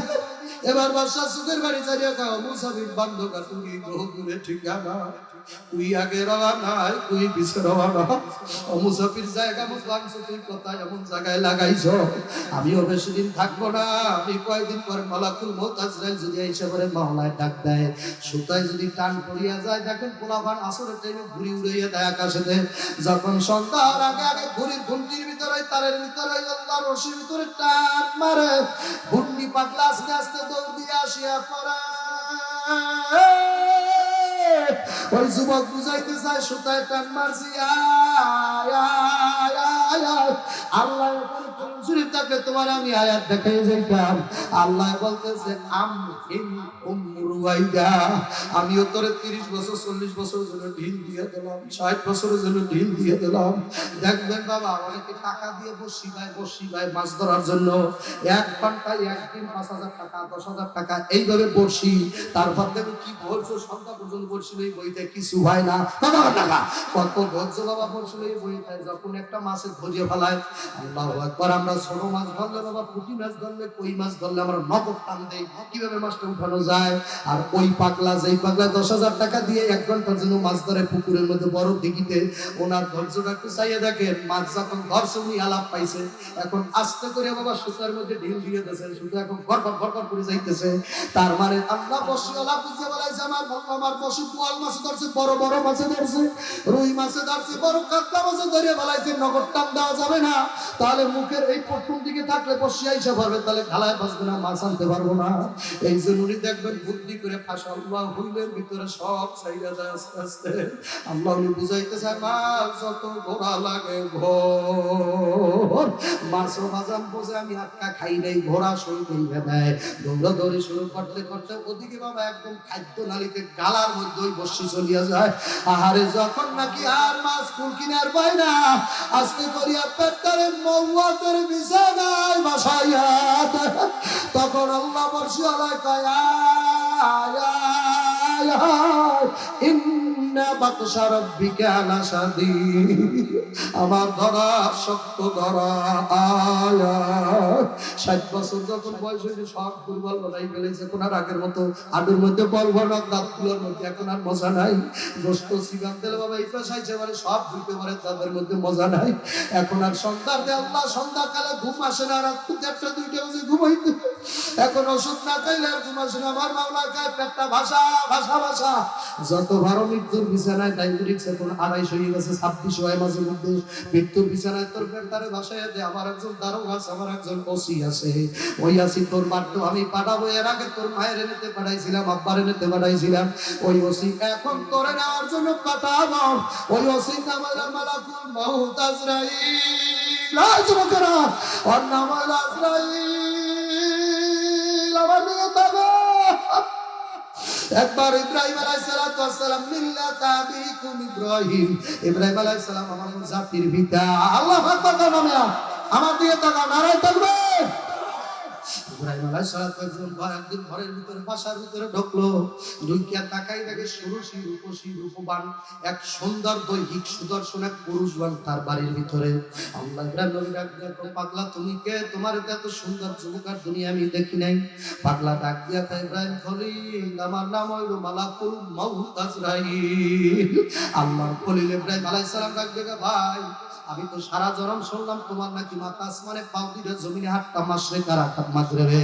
এবার বাদশা সুখের বাড়ি চালিয়ে খাও, মুসাফির বান্ধব তুমি বহুদূরে ঠিকানা, তুই আগে রওনা, তুই পিছে রওনা। মুসাফির জায়গা মুসলামছো, তুই কোথায় এমন জায়গায় লাগাইছ? আমিও বেশি দিন থাকবো না, আমি কয়েকদিন পরে মালাকুল মউত আজরাইল যদি এসে করে মহলায় ডাক দেয়, সুতায় যদি টান পড়িয়া যায়, দেখেন পোলাপান আসরের টাইমে ঘুরি উড়াইয়া দেয় আকাশেতে, যখন সন্ধ্যার আগে আগে ঘুরির ঘুমটির ভিতরে তারের ভিতরে আল্লাহ রশির ভিতরে টান মারে, ঘুমটি পাতলা আস্তে আস্তে দৌড় দিয়ে আসিয়া পড়ে। ওই যুবক বুঝাইতে চায়, সুতায় টান মারছি, আল্লাহ শরীফ থাকলে তোমার আমি আয়াত দেখাই যাইতাম। আল্লাহ বলতেছে, আমিও তোরে 30 বছর 40 বছরের জন্য ঢিল দিয়ে দিলাম, 60 বছরের জন্য ঢিল দিয়ে দিলাম। দেখবেন বাবা, অনেকে টাকা দিয়ে বসি ভাই মাছ ধরার জন্য 1 ঘন্টায় একদিন 5,000 টাকা 10,000 টাকা এইভাবে বসি, তারপর দেখো কি ধৈর্য, সন্ধ্যা পর্যন্ত বসছিল এই বইতে কিছু হয় না, টাকা কত ধৈর্য বাবা বসছিল এই বইতে। যখন একটা মাছে ধরিয়ে ফেলায়, আল্লাহু আকবার, আমরা ছোট মাছ ধরলে বাবা, পুঁটি মাছ ধরলে, কই মাছ ধরলে আমরা নগদ টান দেই কিভাবে মাছটা উঠানো যায়। আর ওই পাগলা, যেই পাগলা 10,000 টাকা দিয়ে 1 ঘন্টার জন্য মাছ ধরে পুকুরের মধ্যে বড় দিঘিতে, ওনার ধৈর্যটা একটু চাইয়ে দেখেন। মাছ যখন ধরছে উনি আলাপ পাইছে, এখন আস্তে করে বাবা সুতার মধ্যে ঢিল দিয়ে দিয়েছে, সুতা এখন গড়গড় করে যাইতেছে। তার মানে আল্লাহ বসিওয়ালা বুঝে বলাইছে, আমার বসি পোয়াল মাছ ধরছে, বড় বড় মাছে ধরছে, রুই মাছে ধরছে, বড় কাতলা মাছে ধরে বলাইছে, নগদ টান দেওয়া যাবে না। তাহলে মুখের এই প্রথম দিকে থাকলে বসে আইসা পারবে, তাহলে ঢালায় বাঁচবে না, মাছ আনতে পারবো না। এই জন্য উনি দেখবেন বুদ্ধি করে ফাঁসা আল্লাহ হুইলের ভিতরে সব চাইরা যায় আস্তে আস্তে। আল্লাহ উনি বুঝাইতে চায় মাছ যত ঘোড়া লাগে ঘোর, মাছও বাজান বোঝে আমি আটকা খাই নাই, ঘোড়া শুরু করিবে দেয়। দৌড়াদৌড়ি শুরু করতে করতে ওদিকে বাবা একদম খাদ্য নালীতে গালার মধ্যে ওই বসি চলিয়া যায়। আহারে যখন নাকি আর মাছ ফুল কিনার পায় না, আস্তে করিয়া পেটটারে মৌয়াতের বিছানায় বসাইয়া তখন আল্লাহ বর্ষি আলায় কয় ইন্না বাতশা রাব্বিকা লাশাদীদ, আমার ধরা শক্ত ধরা। 60 বছর যখন বয়স হয়েছে সব দুর্বল বানাই ফেলেছে, কোন আর আগের মতো আডুর মধ্যে বল ভরা দাঁতগুলোর মধ্যে এখন আর মজা নাই। গোস্ত সিগান তেল বাবা এই পেশাইছে মানে সব ধুইতে পারে, তাদের মধ্যে মজা নাই। এখন আর সন্ধ্যাতে আল্লাহ সন্ধ্যাকালে ঘুম আসে না, রাত 1টা 2টা বাজে ঘুমাইতে। এখন ওষুধ না খাইলে আর ঘুম আসে না। আমার মাওলা খায় পেটটা ভাষা ভাষা ভাষা। যত ভালো মৃত্যুর বিছানায় ডায়াবেটিস এখন 250 হয়ে গেছে, 26 হয় মাঝে মধ্যে। মৃত্যুর বিছানায় তোর পেটটারে ভাষায় দে, আমার একজন দারোগা আছে, আমার একজন ওসি আছে, ওই আসি তোর মারতো আমি পাঠাবো। এর আগে তোর মায়ের এনেতে পাঠাইছিলাম, আব্বার এনেতে পাঠাইছিলাম, ওই ওসি এখন তোরে নেওয়ার জন্য পাঠাবো। ওই ওসি নাম মালাকুল মউত আজরাইল। যুবকেরা, ওর নাম হলো আজরাইল। আমার নিয়ে তবে একবার ইব্রাহিম আলাইহিস সালাম মিল্লাত আবিকুম ইব্রাহিম, ইব্রাহিম আলাইহিস সালাম আমার জাতির পিতা। আল্লাহু আকবার নামে আমার দিয়ে তাকাও, নারায়ে তাকবীর। ইব্রাহিম আলাইহিস সালাম একদিন ঘরের ভিতরে বাসার ভিতরে ঢুকলো, ঢুকিয়া তাকাই দেখে সুরসী রূপসী রূপবান এক সুন্দর দৈহিক সুদর্শন এক পুরুষবান তার বাড়ির ভিতরে। আল্লাহ ইব্রাহিম নবী ডাক দিয়া কয় পাগলা তুমি কে? তোমার এত সুন্দর যুবক আর দুনিয়া আমি দেখি নাই। পাগলা ডাক দিয়া কয় ইব্রাহিম খলিল, আমার নাম হইল মালাকুল মউত আজরাইল। আল্লাহর খলিল ইব্রাহিম আলাইহিস সালাম ডাক দিয়া ভাই আমি তো সারা জনম শুনলাম তোমার নাকি মাথা আসমানে পাও দুইটা জমিনে হাতটা মাশরিক আর হাত মাগরিবে,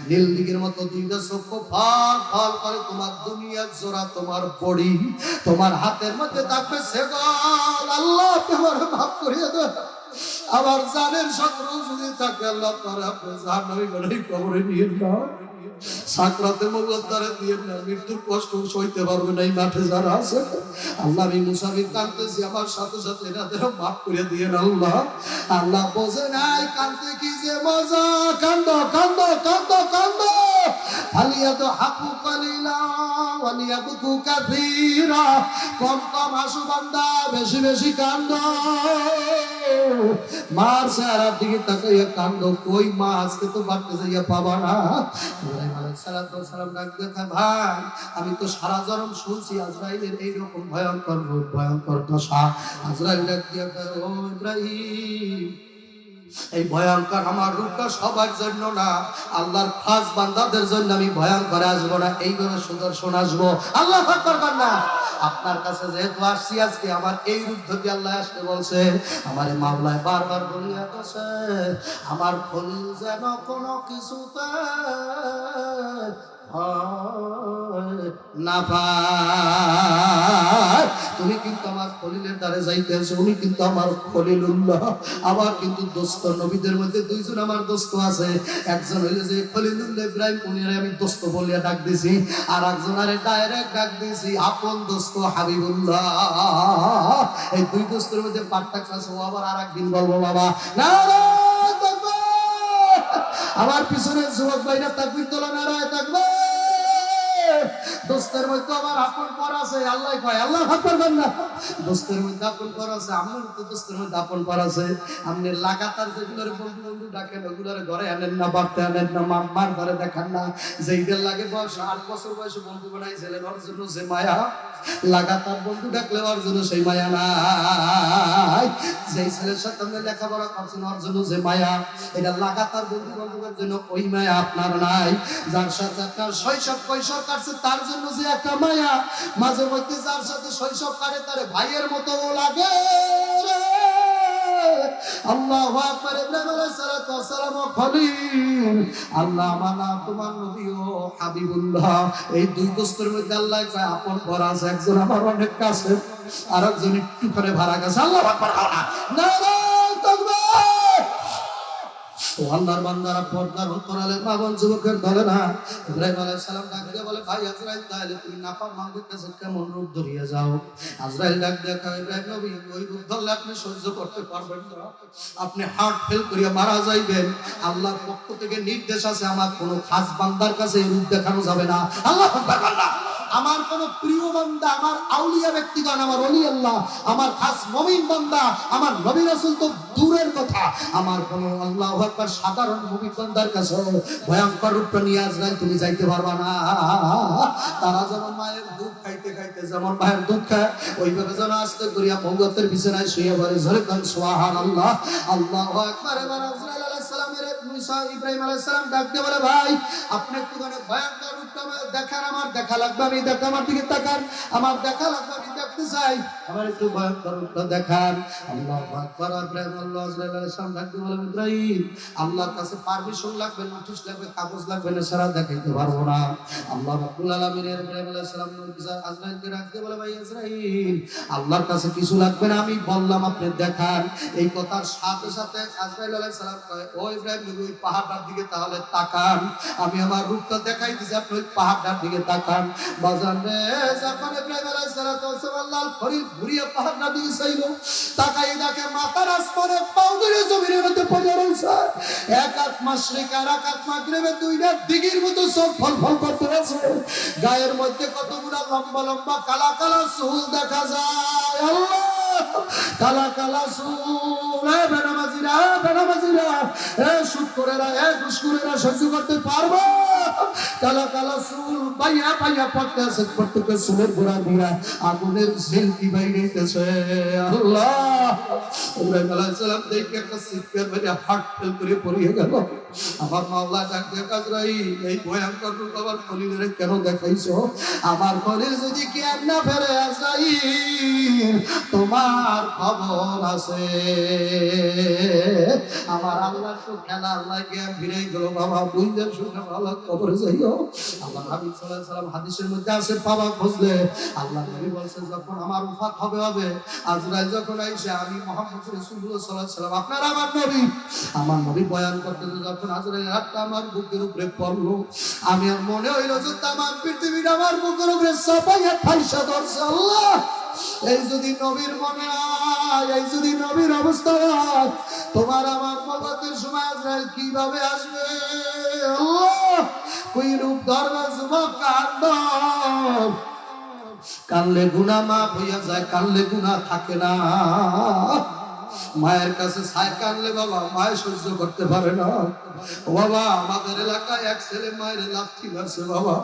নীল দিগের মতো দুইটা চক্ষু ফল ফল করে, তোমার দুনিয়া জোড়া তোমার বডি, তোমার হাতের মধ্যে থাকবে সেগল। আল্লাহ তোমার মাফ করিয়ে দাও। আমার জানের শত্রু যদি থাকে আল্লাহ তাআলা আপনি জাহান্নামী করে কবরে নিয়ে যাও। সাকরাতে মওতারে দিয়ে না, মৃত্যুর কষ্ট সইতে পারবে না এই মাঠে যারা আছে। আল্লাহ আমি মুসাফির কাঁদতেছি, আমার সাথে সাথে এনাদের মাফ করে দিয়ে আল্লাহ। আল্লাহ বোঝে নাই কাঁদতে কি যে মজা। কান্দো কান্দো কান্দো কান্দো, আলিয়াতু হাকু কালিলা ওয়ালিয়াবকু কাসীরা। কম কম হাসু বান্দা, বেশি বেশি কান্দো। মার চেহারার দিকে তাকাইয়া কান্দো, কই মা আজকে তো বাড়তে যাইয়া পাবা না। ইব্রাহিম আলাইহিস সালাম ডাক দেখা ভাই আমি তো সারা জনম শুনছি আজরাইলের এইরকম ভয়ঙ্কর রূপ ভয়ঙ্কর দশা। আজরাইল ডাক দিয়া ও ইব্রাহিম এই ভয়ঙ্কর আমার রূপটা সবার জন্য না, আল্লাহর খাস বান্দাদের জন্য আমি ভয়ঙ্কর আসবো না, এইভাবে সুদর্শন আসবো। আল্লাহ আকবার না। আপনার কাছে যেহেতু আসছি আজকে আমার এই রূপ ধরে আল্লাহ আসতে বলছে। আমার মাওলায় বারবার বলিয়া গেছে আমার খলিল যেন কোনো কিছুতে না পায়। তুমি কিন্তু আমার খলিলের দ্বারে যাইতেছো, উনি কিন্তু আমার খলিলুল্লাহ। আমার কিন্তু দোস্ত নবীদের মধ্যে দুইজন আমার দোস্ত আছে, একজন হইলো যে খলিলুল্লাহ ইব্রাহিম, উনিরে আমি দোস্ত বলিয়া ডাক দিছি, আর একজন আরে ডাইরেক্ট ডাক দিছি আপন দোস্ত হাবিবুল্লাহ। এই দুই দোস্তের মধ্যে পার্থক্য আছে, ও আবার আরেকদিন বলবো বাবা। নারায়ে তাকবীর। আমার পিছনে যুবক ভাইরা তাকবীর তোলা, নারায়ে তাকবীর। দোস্তের মধ্যে আমার আপন পর আছে, আল্লাহ কয় আল্লাহ আকবার না। দোস্তের মধ্যে আপন পর আছে, আপনার তো দোস্তের মধ্যে আপন পর আছে। আপনি লাগাতার যেগুলোর বন্ধু বন্ধু ডাকেন ওগুলোর ঘরে আনেন না, বাড়তে আনেন না, মার ঘরে দেখান না। যেইদের লাগে বয়স 8 বছর বয়সে বন্ধু বানাইছিলেন ওর জন্য যে মায়া, লাগাতার বন্ধু ডাকলে ওর জন্য সেই মায়া নাই। যেই ছেলের সাথে আপনি লেখাপড়া করছেন ওর জন্য যে মায়া, এটা লাগাতার বন্ধু বান্ধবের জন্য ওই মায়া আপনার নাই। যার সাথে আপনার শৈশব কৈশোর কাটছে তার জন্য যে একটা মায়া, মাঝে মধ্যে যার সাথে শৈশব কাটে তার ভাইয়ের মতো লাগে। আল্লাহু আকবার। ইব্রাহিম আলাইহিস সালাম ও খলিল, আল্লাহ মানা তোমার নবী ও হাবিবুল্লাহ। এই দুই দোস্তের মধ্যে আল্লাহ কয় আপন পর আছে, একজন আমার অনেক কাছে, আর একজন একটু করে ভাড়া গেছে। আল্লাহু আকবার। নারায়ে তাকবীর। ও আল্লাহর বান্দারা, পর্দার অন্তরালে মা বোন যুবকের দলে না, ইব্রাহিম আলাইহিস সালাম ডাক দিয়ে বলে, ভাই আজরাইল, তাহলে তুমি নাফরমানদের কাছে কেমন রূপ ধরিয়ে যাও? আজরাইল ডাক দিয়ে কয়, ইব্রাহিম নবী, ওই রূপ ধরলে আপনি সহ্য করতে পারবেন না, আপনি হার্ট ফেল করিয়া মারা যাইবেন। আল্লাহর পক্ষ থেকে নির্দেশ আছে, আমার কোনো খাস বান্দার কাছে এই রূপ দেখানো যাবে না। আল্লাহু আকবার। আল্লাহ আমার কোন প্রিয় বান্দা, আমার আউলিয়া ব্যক্তিগণ, আমার ওলি আল্লাহ, আমার খাস মুমিন বান্দা, আমার নবী রাসূল তো দূরের কথা, আমার কোন আল্লাহু আকবার সাধারণ মুমিন বান্দার কাছে ভয়ঙ্কর রূপটা নিয়ে আজরাইল তুমি যাইতে পারবা না। তারা যেমন মায়ের দুধ খাইতে খাইতে যেমন মায়ের দুধ খায়, ওইভাবে যেন আস্তে করিয়া মৌগতের বিছানায় শুয়ে পড়ে। ঝরে কান সুবহানাল্লাহ, আল্লাহু আকবার। এবার আজরাইল আলাইহিস সালামের মুসা ইব্রাহিম আলাইহিস সালাম ডাক দিয়ে বলে, ভাই আপনি একটুখানি ভয়ঙ্কর রূপটা দেখান, আমার দেখা লাগবে, আমি দেখা, আমার দিকে তাকান, আমার দেখা লাগবে, আমি দেখতে চাই, আমার একটু ভয়ঙ্কর রূপটা দেখান। আল্লাহু আকবার। ইব্রাহিম আলাইহিস সালাম ডাক দিয়ে বলে, ইব্রাহিম, আল্লাহর কাছে পারমিশন লাগবে, নোটিশ লাগবে, কাগজ লাগবে, না ছাড়া দেখাইতে পারবো না। আল্লাহ রাব্বুল আলামিনের ইব্রাহিম আলাইহিস সালাম আজরাইলকে ডাক দিয়ে বলে, ভাই আজরাইল, আল্লাহর কাছে কিছু লাগবে না, আমি বললাম আপনি দেখান। এই কথার সাথে সাথে আজরাইল আলাইহিস সালাম কয়, ও ইব্রাহিম নবী, ওই পাহাড়টার দিকে তাহলে তাকান, আমি আমার রূপটা দেখাই দিছি, আপনি ওই পাহাড়টার দিকে তাকান। বাজান রে, যখন ইব্রাহিম আলাইহিস সালাতু ওয়াস সালাম আল্লাহর ফরিদ ঘুরিয়ে পাহাড়টার দিকে চাইলো, তাকাই দেখে মাথার আসমানে পাও ধরে জমিনের মধ্যে পড়ে রয়েছে। এক হাত মাশরিক আর এক হাত মাগরিবে, দুইটা দিগির মতো চোখ ফলফল করতে আছে। গায়ের মধ্যে কতগুলো লম্বা লম্বা কালা কালা চুল দেখা যায়। আল্লাহ, কালা কালা চুল। বেনামাজিরা, বেনামাজিরা, শুকরেরা, ঘুষখোরেরা সহ্য করতে পারবো? কালা কালা চুল বাইয়া বাইয়া পড়তে আছে, প্রত্যেকের চুলের গোড়া দিয়া আগুনের ঝিলকি বাইরেছে। আল্লাহ, ইব্রাহিম আলাইহিস সালাম দেখে একটা চিৎকার মেরে হার্ট ফেল করে পড়িয়ে গেল। আমার মাওলা ডাক দিয়ে, আজরাইল, এই ভয়ঙ্কর রূপ আমার খলিলের কেন দেখাইছো? আমার খলিল যদি জ্ঞান না ফেরে, আজরাইল, তোমার খবর আছে। আমার আল্লাহ তো খেলার লাগে ফিরে গেল। বাবা বুঝতে শুনে ভালো খবরে যাইও। আল্লাহ নবী সাল্লাল্লাহু আলাইহি ওয়াসাল্লাম হাদিসের মধ্যে আছে, বাবা বুঝলে আল্লাহ নবী বলছে, যখন আমার ওফাত হবে, আজরাইল যখন আইসে, আমি মুহাম্মদ রাসূলুল্লাহ সাল্লাল্লাহু আলাইহি ওয়াসাল্লাম, আপনার আমার নবী বয়ান করতে, যখন আজরাইল হাতটা আমার বুকের উপরে পড়লো, আমি আর মনে হইল যে তামাম পৃথিবীটা আমার বুকের উপরে চাপাইয়া ঠাইসা ধরছে। আল্লাহ, এই যদি নবীর মনে হয়, এই যদি নবীর অবস্থা হয়, তোমার আমার মওতের সময় আজরাইল কিভাবে আসবে? আল্লাহ, কোন রূপ ধরবে যুবক? কানলে গুনাহ মাফ হইয়া যায়, কানলে গুনাহ থাকে না। মায়ের কাছে ছায় কানলে বাবা মায়ের সহ্য করতে পারে না। ও বাবা, আমাদের এলাকায় এক ছেলে মায়ের লাথি মারছে বাবা,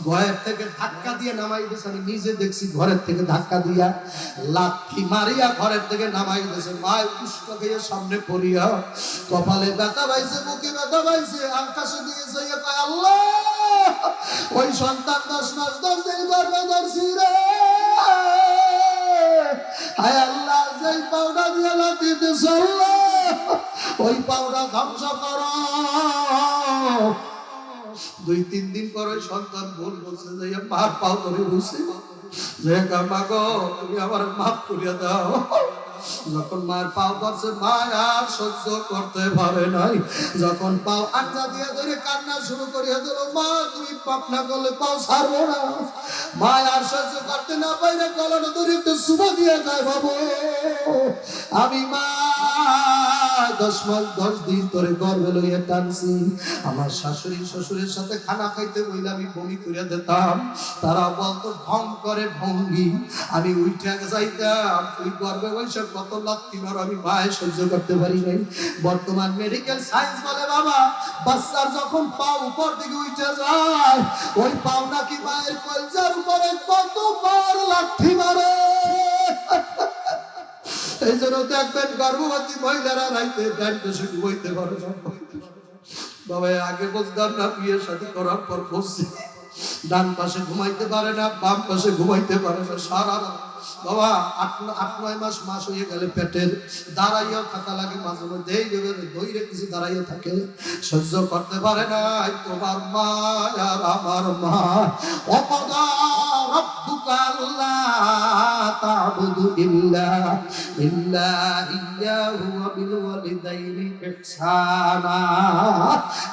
ঘরের থেকে ধাক্কা দিয়ে নামাই দিয়েছে। আমি নিজে দেখছি, ঘরের থেকে ধাক্কা দিয়া লাথি মারিয়া ঘরের থেকে নামাই দিয়েছে। মায়ের পুষ্প খেয়ে সামনে পড়িয়া কপালে ব্যথা পাইছে, মুখে ব্যথা পাইছে, আকাশে দিয়ে যাইয়া কয়, আল্লাহ, ওই সন্তান 10 মাস 10 দিন গর্ভে ধরছি রে। হায় আল্লাহ, যেই পাউডার দিয়ে লাথি দিয়েছে, আল্লাহ, ওই পাউডার ধ্বংস করো। 2-3 দিন পর ওই সন্তান ভুল বলছে, যে মার পাও ধরে বসে, যে মা গো, তুমি আমার মাফ করিয়া দাও। যখন মায়ের পাও ধরছে, মা আর সহ্য করতে পারে নাই। যখন পাও আঞ্জা দিয়ে ধরে কান্না শুরু করিয়া দিল, মা তুমি পাপ না করলে পাও ছাড়বো না। মা আর সহ্য করতে না পাইলে গলানো ধরে একটু সুবা দিয়ে যায়, বাবু আমি মা 10 মাস 10 দিন ধরে গর্ভে লইয়া টানছি। আমার শাশুড়ি শ্বশুরের সাথে খানা খাইতে বইলে আমি বমি করিয়া দিতাম, তারা বলতো ঢং করে ঢঙ্গি। আমি উঠে যাইতাম, ওই গর্ভে বসে কত লাথি মার আমি মায়ের সহ্য করতে পারি নাই। বর্তমান মেডিকেল সায়েন্স বলে বাবা, বাচ্চার যখন পা উপর দিকে উঠে যায়, ওই পাও নাকি মায়ের কলজার উপরে কতবার লাথি মারে। এই জন্য দেখবেন গর্ভবতী মহিলারা রাইতে ডান পাশে ঘুমাইতে পারে না। বাবা আগে বুঝতাম না, বিয়ের সাথে করার পর বুঝছি, ডান পাশে ঘুমাইতে পারে না, বাম পাশে ঘুমাইতে পারে না, সারা রাত বাবা 8-9 মাস হয়ে গেলে পেটের দাঁড়াইয়া থাকা লাগে, মাঝে মধ্যে এই ধৈর্য কিছু দাঁড়াইয়া থাকে, সহ্য করতে পারে না তোমার মা আর আমার মা। অপদা রব্বুকা আল্লা তা'বুদু ইল্লা ইয়্যাহু ওয়া বিল ওয়ালিদাইনি ইহসানা।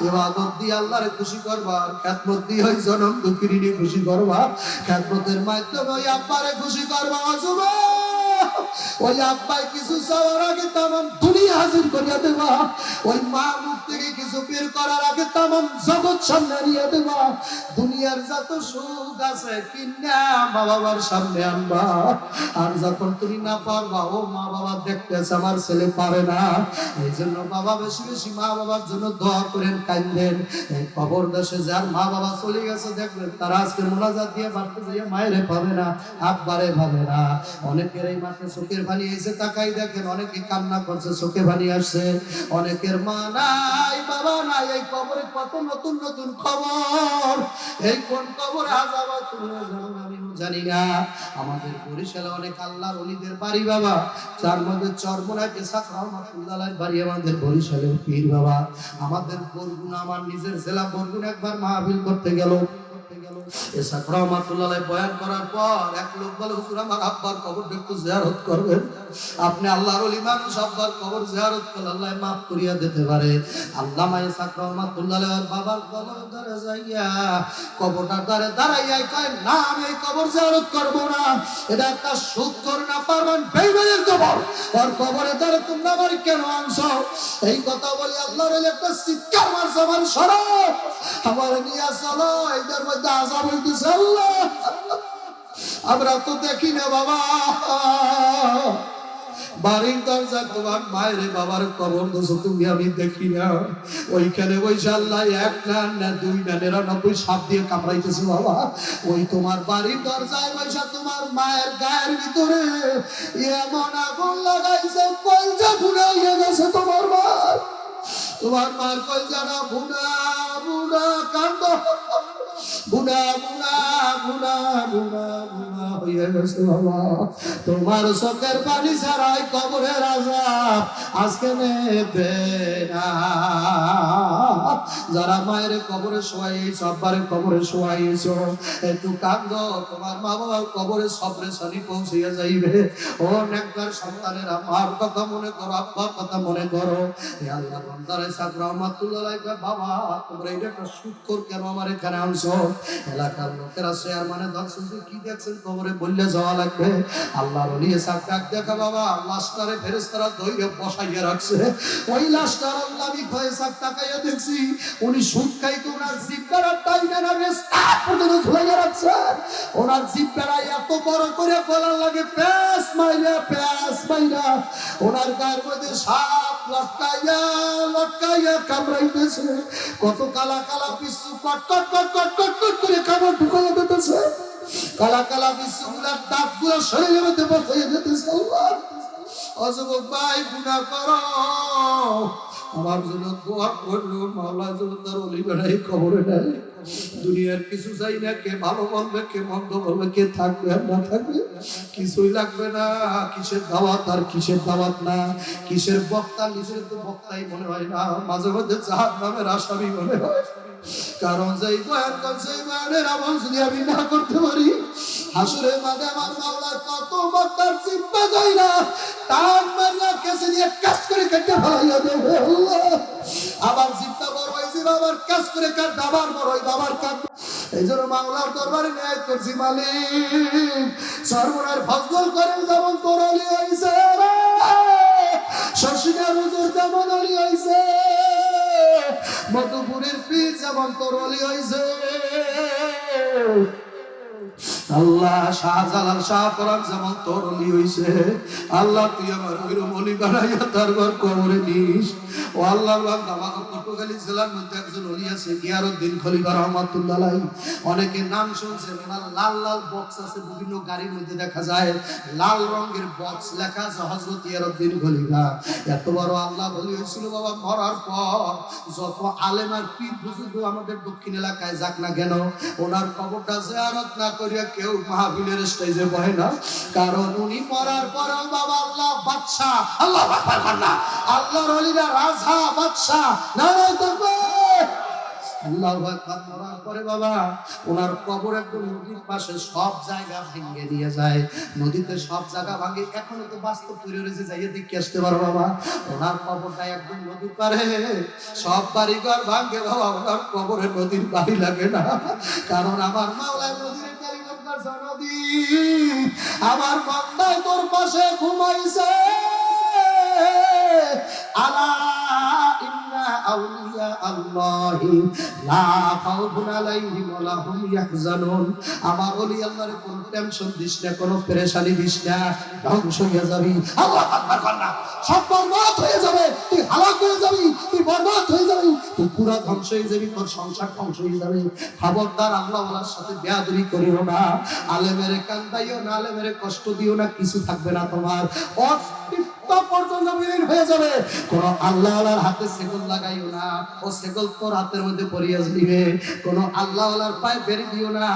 ইবাদত দিয়ে আল্লাহরে খুশি করবা, আর খেদমত দিয়ে ওই জনম দুঃখিনী খুশি করবা, খেদমতের মাধ্যমে ওই আব্বারে খুশি করবা। ওই আব্বাই কিছু চাওয়ার আগে তামাম দুনিয়া হাজির করিয়া দেবা, ওই মা মুখ থেকে কিছু বের করার আগে তামাম জগৎ সামনে নিয়ে দেবা। দুনিয়ার যত সুখ আছে কিনা মা বাবার সামনে আনবা, আর যখন তুমি না পারবা, ও মা বাবা দেখতেছে আমার ছেলে পারে না, এই জন্য বাবা বেশি বেশি মা বাবার জন্য দোয়া করেন, কাঁদেন। এই কবর দেশে যার মা বাবা চলে গেছে দেখবেন তারা আজকে মোনাজাত দিয়ে বাড়তে যাইয়া মায়েরে পাবে না, আব্বারে পাবে না। অনেকের এই মাঠে চোখের পানি এসে তাকাই দেখেন, অনেকে কান্না করছে, চোখে পানি আসছে, অনেকের মা নাই বাবা নাই। এই কবরে কত নতুন নতুন খবর, এই কোন কবরে আযাব তুমি জানো না, আমিও জানি না। আমাদের বরিশালে অনেক আল্লাহর ওলিদের বাড়ি বাবা, যার মধ্যে চরমোনায় ইসহাক রহমাতুল্লাহ আলাইহির বাড়ি আমাদের বরিশালের পীর বাবা। আমাদের বরগুনা, আমার নিজের জেলা বরগুনা একবার মাহফিল করতে গেল, ইসহাক রহমাতুল্লাহ আলাইহি বয়ান করার পর এক লোক বলে, হুজুর আমার আব্বার কবরটা একটু জিয়ারত করবেন। আপনি আল্লাহর ওলি মানুষ, আব্বার কবর জিয়ারত করলে আল্লাহ মাফ করিয়া দিতে পারে। আল্লামা ইসহাক রহমাতুল্লাহ আলাইহি বাবার গলার ধারে যাইয়া কবরটার ধারে দাঁড়াইয়া কয়, না আমি এই কবর জিয়ারত করব না, এটা একটা সুদখোর না পারমান বেঈমানের কবর, আর কবরে ধারে তোমরা আমার কেন আনছো? এই কথা বলি আল্লাহর ওলি একটা চিৎকার মারছে, আমার সরো, আমার নিয়ে চলো, এদের মধ্যে আযাব হইতেছে। আল্লাহ আমরা তো দেখি না বাবা, বাড়ির দরজা তোমার মায়ের বাবার কবর দোষ তুমি আমি দেখি না, ওইখানে বৈশা আল্লাহ 1 না 2 না 99 সাপ দিয়ে কামড়াইতেছে বাবা। ওই তোমার বাড়ির দরজায় বৈশা তোমার মায়ের গায়ের ভিতরে এমন আগুন লাগাইছে, কলজা ভুনা হয়ে গেছে তোমার মা, তোমার মার কলজাটা ভুনা ভুনা কান্দ, বুনা বুনা বুনা বুনা বুনা হয়ে গেছে বাবা। তোমার চোখের পানি ছাড়াই কবরের আযাব আজকে নেবে না। যারা মায়ের কবরে শোয়াইছো, আব্বারে কবরে শোয়াইছো, একটু কাঁদো, তোমার মা বাবার কবরে সবরে সানি পৌঁছিয়া যাইবে। ও নেককার সন্তানেরা, মার কথা মনে করো, আব্বার কথা মনে করো। হে আল্লাহ বান্দার ইসহাক রহমাতুল্লাহ আলাইহি বাবা, তোমরা এটা একটা সুদখোর কেন আমার এখানে আনছো? এলাকার লোকেরা শেয়ার মানে দর্শন কি দেখছেন কবরে বললে যাওয়া লাগবে। আল্লাহর ওলি ইসহাক ডাক দেখা বাবা, লাশটারে ফেরেশতারা ধইরে বসাইয়া রাখছে, ওই লাশটার আল্লাহ আমি ইসহাক তাকাইয়া দেখছি, উনি সুদ খাইতো, ওনার জিহ্বাটা টাইনা না বেস্তা পর্যন্ত ঝুলাইয়া রাখছে, ওনার জিহ্বাটা এত বড় করে গলার লাগে প্যাস মাইরা ওনার গায়ের মধ্যে সাপ লটকাইয়া কামড়াইতেছে, কত কালা কালা পিছু কট কট কট কট কট কট করে কামড় ঢুকাইয়া দিতেছে, কালা কালা পিছুগুলার দাঁতগুলো শরীরের মধ্যে বসাইয়া দিতেছে। অযুবক ভাই, গুনাহ করো, আমার জন্য দোয়া করো, মাওলা যেন তার ওলি বানাই কবরে নেয়। দুনিয়ার কিছু চাই না, কে ভালো বলবে, কে মন্দ বলবে, কে থাকবে আর না থাকবে কিছুই লাগবে না। কিসের দাওয়াত আর কিসের দাওয়াত না, কিসের বক্তা, নিজের তো বক্তাই মনে হয় না, মাঝে মধ্যে জাহান্নামের আসামি মনে হয়। কারণ যেই বয়ান করছে, এই বয়ানের আমল যদি আমি না করতে পারি, হাসরের মাঠে আমার মাওলা কত বক্তার চিন্তা যায় না, টান মারিয়া কেসে দিয়ে কাজ করে কেটে ফেলাইয়া দেবে। আল্লাহ আবার চিন্তা বড় হয়েছে, বাবার কাজ করে কাট, আবার বড় হয় বাবার কাট। এই জন্য মাওলার দরবারে ন্যায় করছি, মালিক সর্বনার ফজল করেন যেমন তোর অলি হয়েছে, শশীনার হুজুর যেমন অলি হয়েছে, মধুপুরের পীর যেমন তোর অলি হয়েছে, আল্লাহ শাহজালাল শাহ পরাণ যেমন তোর অলি হইছে, আল্লাহ তুই আমার ওইরকম অলি বানাইয়া তারপর কবরে নিস। ও আল্লাহর বান্দা, আমাদের পটুয়াখালী জেলার মধ্যে একজন অলি আছে, গিয়ারউদ্দিন খলিফা রহমাতুল্লাহ আলাইহি। অনেকে নাম শুনছেন, ওনার লাল লাল বক্স আছে, বিভিন্ন গাড়ির মধ্যে দেখা যায় লাল রঙের বক্স, লেখা আছে হযরত গিয়ারউদ্দিন খলিফা। এত বড় আল্লাহ বলি হয়েছিল বাবা, মরার পর যত আলেম আর পীর বুজুর্গ আমাদের দক্ষিণ এলাকায় যাক না কেন, ওনার কবরটা জিয়ারত না করিয়া কেউ মাহফিলের স্টেজে বহে না, কারণ উনি মরার পরেও বাবা আল্লাহ বাদশা, আল্লাহ আল্লাহর ওলিরা রাজা বাদশা, নারায়ে তাকবীর। আল্লাহু আকবার। মরার পরে বাবা ওনার কবর একদম নদীর পাশে, সব জায়গা ভেঙে দিয়ে যায়, নদীতে সব জায়গা ভাঙে। এখনো তো বাস্তব তৈরি হয়েছে, যাইয়ে দেখে আসতে পারো বাবা। ওনার কবরটা একদম নদীর পারে, সব বাড়িঘর ভাঙে বাবা, ওনার কবরে নদীর বাড়ি লাগে না, কারণ আমার মাওলায় নদীর কারিগর করছে। নদী আমার বান্দায় তোর পাশে ঘুমাইছে, আলা ইন্না আউলিয়া আল্লাহি লা খাউফুন আলাইহিম ওয়া লা হুম ইয়াহজানুন। আমার ওলি আল্লাহর কোনো টেনশন দিস না, কোনো পেরেশানি দিস না, ধ্বংস হয়ে যাবি। আল্লাহু আকবার কন্না, সব বরবাদ হয়ে যাবে, তুই হালাক হয়ে যাবি, তুই বরবাদ হয়ে যাবি, তুই পুরো ধ্বংস হয়ে যাবি, তোর সংসার ধ্বংস হয়ে যাবে। খবরদার আল্লাহ ওয়ালার সাথে বেয়াদবি করিও না, আলেমের কান্দাইও না, আলেমের কষ্ট দিও না, কিছু থাকবে না তোমার, অস্তিত্ব পর্যন্ত বিলীন হয়ে যাবে। কোন আল্লাহ ওয়ালার হাতে সেগল লাগাইও না, ও সেগল তোর হাতের মধ্যে পড়িয়া যাবে। কোন আল্লাহ ওয়ালার পায়ে বেরি দিও না,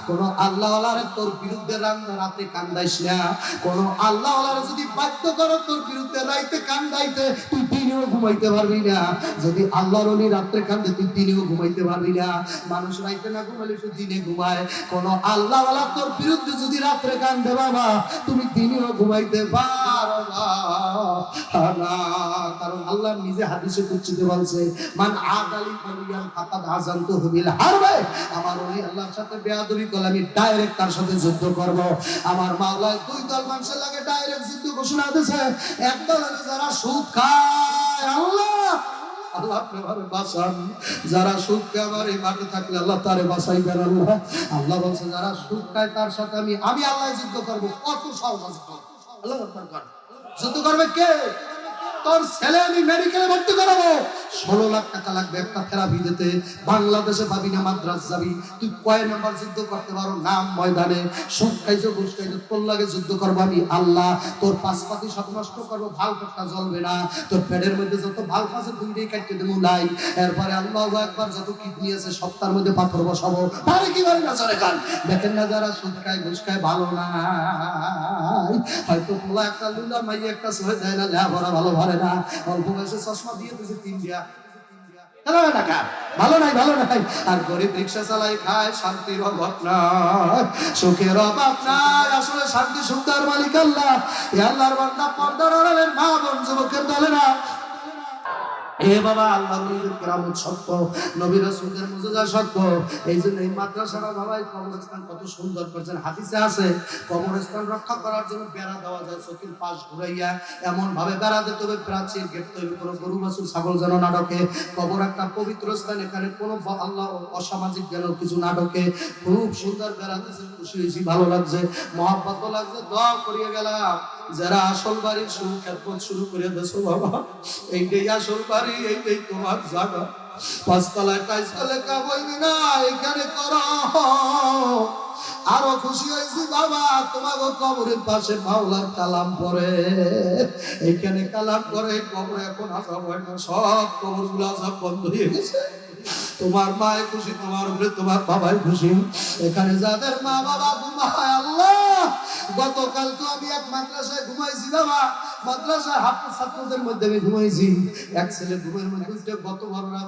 কোন আল্লাহ ওয়ালার তোর বিরুদ্ধে রাতে কান্দাইস না। কোন আল্লাহ ওয়ালার যদি বাধ্য করো তোর বিরুদ্ধে রাইতে কান্দাইতে, তুই দিনেও ঘুমাইতে পারবি না। যদি আল্লাহর ওলি রাত্রে কান্দে, তুই দিনেও ঘুমাইতে পারবি না। মানুষ রাইতে না ঘুমাইলে তুই দিনে ঘুমায়। কোন আল্লাহ ওয়ালা তোর বিরুদ্ধে যদি রাত্রে কান্দে বাবা, তুমি দিনেও ঘুমাইতে পারো না, কারণ আল্লাহ নিজে হাদিসে কুদসিতে বলছে, মান আদালি ওয়ালিয়ান ফাকাদ আযানতুহু বিল হারবে। আমার ওলি আল্লাহর সাথে বেয়াদবি করলে আমি ডাইরেক্ট তার সাথে যুদ্ধ করব। আমার মাওলায় দুই দল মানুষের লাগে ডাইরেক্ট যুদ্ধ ঘোষণা দিয়েছে। এক দল হলো যারা সুদ খায়, আল্লাহ আল্লাহ আপনারে বাঁচান, যারা সুদ খায় আমার এই মাঠে থাকলে আল্লাহ তারে বাঁচাইবেন। আল্লাহ আল্লাহ বলছে যারা সুদ খায় তার সাথে আমি আল্লাহ যুদ্ধ করব। কত সহজ আছে, আল্লাহ আকবার কর। যুদ্ধ করবে কে? তোর ছেলে আমি মেডিকেলে ভর্তি করাবো, 16 লাখ টাকা লাগবে একটা থেরাপি দিতে। বাংলাদেশে পাবি না, মাদ্রাজ যাবি। তুই কয় নাম্বার যুদ্ধ করতে পারো? নাম ময়দানে। সুদ খাইছো, ঘুষ খাইছো, তোর লাগে যুদ্ধ করবো আমি আল্লাহ। তোর পাশপাতি সব নষ্ট করবো, ভাল একটা জ্বলবে না। তোর পেটের মধ্যে যত ভাল আছে দুইটাই কাটতে দেবো নাই। এরপরে আল্লাহু আকবার, যত কিডনি আছে সব তার মধ্যে পাথর বসাবো। পারে কি পারে না? চলে গান দেখেন না, যারা সুদ খায় ঘুষ খায় ভালো না, হয়তো পোলা একটা লুলা মাইয়া একটা সহে দেয় না, লেখাপড়া ভালো ভরে না, অল্প বয়সে চশমা দিয়ে দিয়েছে 3 দিয়া, ভালো নাই ভালো নাই। আর গরিব রিক্সা চালাই খায়, শান্তির অভাব নাই, সুখের অভাব নাই। আসলে শান্তি সুখের মালিক আল্লাহ। আল্লাহর বান্দা পর্দার আড়ালের মা বোন যুবকের দলে না, এ বাবা আল্লাহ নবীর কেরামত সত্য, নবী রাসূলদের মুজিজা সত্য। এই জন্য এই মাদ্রাসাটা বাবা কবরস্থান কত সুন্দর করেছেন। হাদিসে আছে কবরস্থান রক্ষা করার জন্য বেড়া দেওয়া যায়, চোখের পাশ ঘুরাইয়া এমন ভাবে বেড়া দিতে হবে, প্রাচীর গেটতে হবে, কোনো গরু বাছুর ছাগল যেন না ঢোকে। কবর একটা পবিত্র স্থান, এখানে কোনো আল্লাহ অসামাজিক যেন কিছু না ঢোকে। খুব সুন্দর বেড়া দিয়েছে, খুশি হয়েছি, ভালো লাগছে, মহব্বত লাগছে। দোয়া করিয়ে গেলাম যারা আসল বাড়ির শুরু খেদমত শুরু করে দেছো বাবা, এইটাই আসল বাড়ি, এইটাই তোমার জায়গা। 5 তলায় টাইস লেখা বইবি না, এখানে করো। আরো খুশি হয়েছি বাবা, তোমাকে কবরের পাশে মাওলার কালাম পড়ে, এইখানে কালাম করে কবরে এখন আসাম হয় না, সব কবর গুলো সব বন্ধ হয়ে গেছে। তোমার মায় খুশি, তোমার উপরে তোমার বাবাই খুশি। এখানে যাদের মা বাবা ঘুমায়, আল্লাহ গতকাল তো আমি এক মাদ্রাসায় ঘুমাইছি বাবা, মাদ্রাসার হাফেজ ছাত্রদের মধ্যে আমি ঘুমাইছি। এক ছেলে ঘুমের মধ্যে উঠে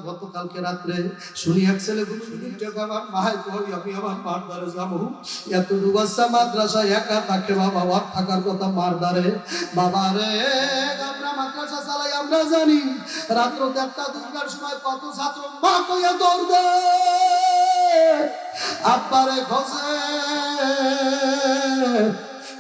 গতকালকে রাত্রে শুনি এক ছেলে ঘুমের উঠে আমার মায় কই আমি আমার মার দ্বারে যাবো। এতটুকু বাচ্চা মাদ্রাসায় একা থাকে বাবা, ওর থাকার কথা মার দ্বারে। বাবা রে, আমরা মাদ্রাসা চালাই, আমরা জানি রাত্র 1টা-2টার সময় কত ছাত্র মা কইয়া দৌড় দেয়, আব্বারে খোঁজে।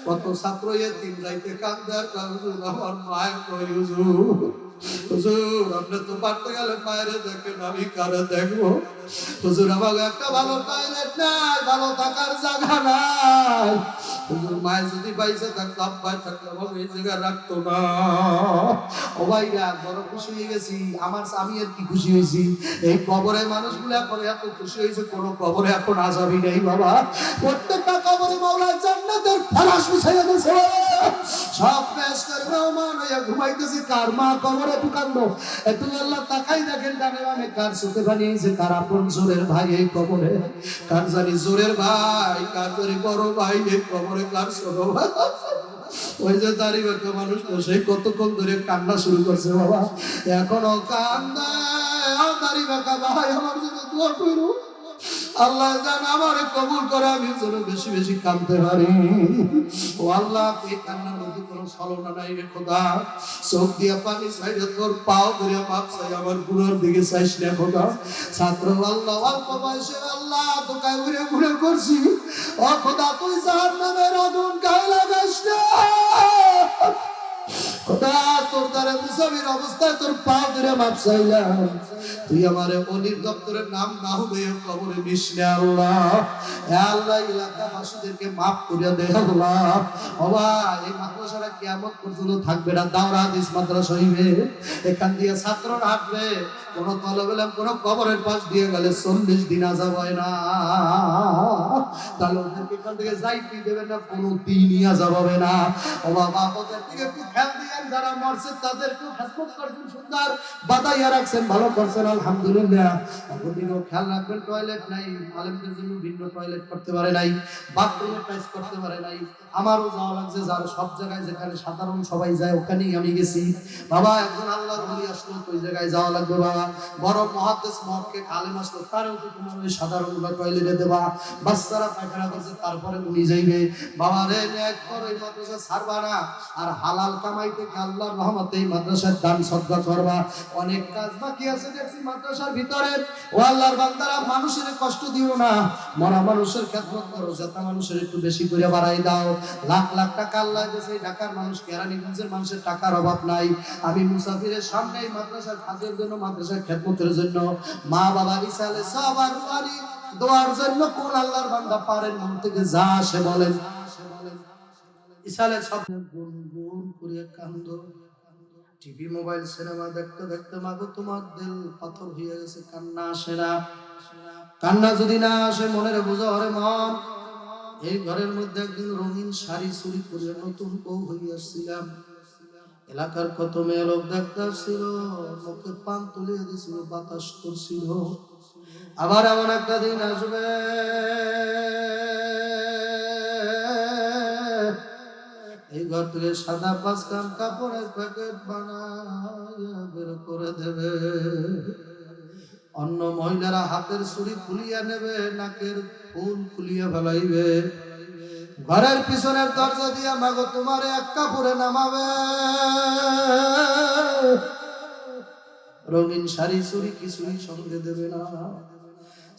কত ছাত্র এতিম যাইতে কান্দার হুজুর আমার মায়ের কই হুজুর আপনি তো পারতে গেলে মায়েরে দেখেন, আমি কারে দেখবো হুজুর? আমাকে একটা ভালো টয়লেট নাই, ভালো থাকার জায়গা নাই হুজুর। মায়ের যদি বাইসে থাকতো, আব্বাই থাকলে আমাকে এই জায়গায় রাখতো না। ও ভাইরা বড় খুশি হয়ে গেছি। আমি আর কি খুশি হয়েছি, এই কবরে মানুষগুলো এখন এত খুশি হয়েছে, কোন কবরে এখন আযাবই নেই বাবা। প্রত্যেকটা কবরে মাওলা জান্নাতের ফরাশ বিছাইয়া দিয়েছে। সব পেশ করে মেহমান হইয়া ঘুমাইতেছি, কার মা কবরে ঢুকান্দ একটু আল্লাহ তাকাই দেখেন ডানে বামে কার চোখে বানিয়েছে, কার আপন জোরের ভাই এই কবরে, কার জানি জোরের ভাই, কার জানি বড় ভাই এই কবরে, কার ছোট ভাই। ওই যে দাড়ি বাঁকা মানুষ তো সেই কতক্ষণ ধরে কান্না শুরু করছে বাবা, এখনো কান্দে। দাড়ি বাঁকা ভাই আমার জন্য দোয়া করো, আল্লাহ জান আমারে কবুল করে, আমি যেন বেশি বেশি কাঁদতে পারি। ও আল্লাহ, এই কান্নার মধ্যে কোনো ছলনা নাই রে খোদা, চোখ দিয়া পানি চাইলে তোর পাও ধরে মাপ চাই, আমার গুণার দিকে চাইস না খোদা। ছাত্র আল্লাহ অল্প বয়সে আল্লাহ দোকায় ঘুরে ঘুরে করছি, ও খোদা তুই জাহান্নামের আগুন গায়ে লাগাস না খোদা, তোর দ্বারা মুসাফির অবস্থায় তোর পা ধরে মাপ চাইলাম, তুই আমারে অলির দপ্তরের নাম না হবে কবরে নিস না আল্লাহ। আল্লাহ এলাকাবাসীদেরকে মাফ করে দে আল্লাহ। বাবা এই মাদ্রাসাটা কিয়ামত পর্যন্ত থাকবে না, দাওরা হাদিস মাদ্রাসা হইবে, এখান দিয়ে ছাত্ররা হাঁটবে, কোন তলবেলাম কোন কবরের পাশ দিয়ে গেলে 40 দিন আযাব হয় না, তাহলে ওদেরকে এখান থেকে যাইতে দেবে না, কোনো দিনই আযাব হবে না। ও বাবা ওদের দিকে একটু খেয়াল দিয়েন, যারা মরছে তাদেরকে খেদমত করছেন, সুন্দর বাদাইয়া রাখছেন, ভালো করছেন আলহামদুলিল্লাহ। ওদিকেও খেয়াল রাখবেন, টয়লেট নাই, আলেমদের জন্য ভিন্ন টয়লেট করতে পারে নাই, বাথরুমে টাইস করতে পারে নাই। আমারও যাওয়া লাগছে, যার সব জায়গায় যেখানে সাধারণ সবাই যায় ওখানেই আমি গেছি। বাবা একজন আল্লাহর ওলি আসলো, ওই জায়গায় যাওয়া লাগবে বাবা, বড় মুহাদ্দিস মুহাক্কিক আলেম আসলো, তারও তো তোমার ওই সাধারণ টয়লেটে দেবা, বাচ্চারা পায়খানা করছে তারপরে উনি যাইবে। বাবা রে ন্যায় করো, এই মাদ্রাসা ছাড়বা না, আর হালাল কামাই থেকে আল্লাহর রহমতে এই মাদ্রাসার দান সদকা করবা। অনেক কাজ বাকি আছে দেখছি মাদ্রাসার ভিতরে, ও আল্লাহর বান্দারা মানুষের কষ্ট দিও না, মরা মানুষের খেদমত করো, যাতে মানুষের একটু বেশি করে বাড়াই দাও। লাখ লাখ টাকা আল্লাহ দিয়েছে, ঢাকার মানুষ কেরানীগঞ্জের মানুষের টাকার অভাব নাই। আমি মুসাফিরের সামনে এই মাদ্রাসার কাজের জন্য, মাদ্রাসার খেদমতের জন্য, মা বাবা ইসালে সবার রুহানি দোয়ার জন্য কোন আল্লাহর বান্দা পারেন মন থেকে যা আসে বলেন, ইসালে সব গুনগুন করে কান্দো। টিভি মোবাইল সিনেমা দেখতে দেখতে মাগো তোমার দিল পাথর হয়ে গেছে, কান্না আসে না। কান্না যদি না আসে মনের বুঝো, আরে মন এই ঘরের মধ্যে একদিন রঙিন শাড়ি চুরি করে নতুন বউ হয়ে আসছিলাম, এলাকার কত মেয়ে লোক দেখতে আসছিল, মুখে পান তুলে দিছিল, বাতাস করছিল। আবার এমন একটা দিন আসবে এই ঘর থেকে সাদা 5 খান কাপড়ের প্যাকেট বানায় বের করে দেবে, অন্য মহিলারা হাতের ছুরি খুলিয়া নেবে, নাকের ফুল খুলিয়া ফেলাইবে, ঘরের পিছনের দরজা দিয়া মাগো তোমার এক কাপড়ে নামাবে, রঙিন শাড়ি চুরি কিছুই সঙ্গে দেবে না।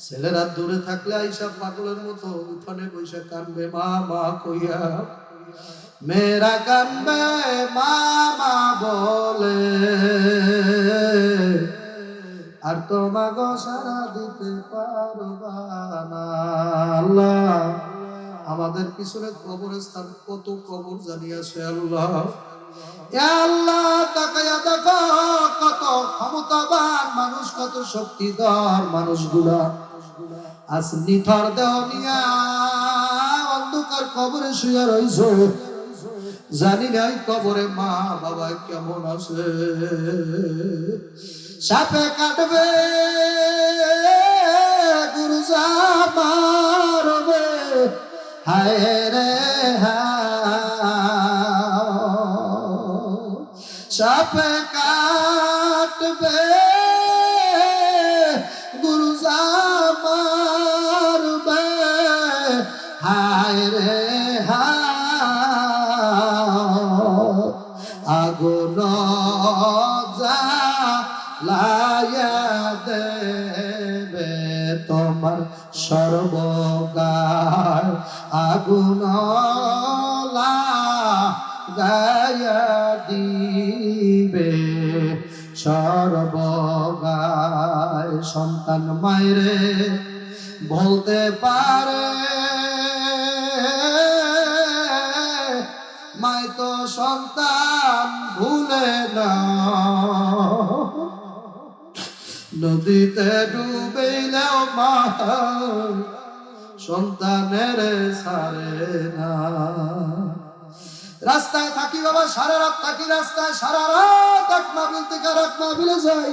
ছেলেরা দূরে থাকলে আইসা পাগলের মতো উঠোনে বসে কানবে মা মা কইয়া, মেয়েরা কানবে মা মা বলে, আর তো মাগো সারা দিতে পারবা না। আল্লাহ আমাদের পিছনে কবরস্থান কত কবর জানি আছে আল্লাহ, আল্লাহ তাকায়া দেখো কত ক্ষমতাবান মানুষ, কত শক্তিধর মানুষগুলা আজ নিথর দেহ নিয়া অন্ধকার কবরে শুয়ে রইছে, জানি না এই কবরে মা বাবা কেমন আছে। সাপে কাটবে, গুরুজা মারবে, হায় রে সাপে কাটবে, গুরুজা মারবে, হায় রে আগুন জ্বালায়া দেবে তোমার সর্বগায়, আগুন লাগায়া দিবে সর্বগায়। সন্তান মায়েরে বলতে পারে, মাই তো সন্তান ভুলে না, নদীতে ডুবেলেও মা সন্তানের সারে না। রাস্তায় থাকি বাবা, সারা রাত থাকি রাস্তায়, সারা রাত এক মাহফিল থেকে আর এক মাহফিলে যাই।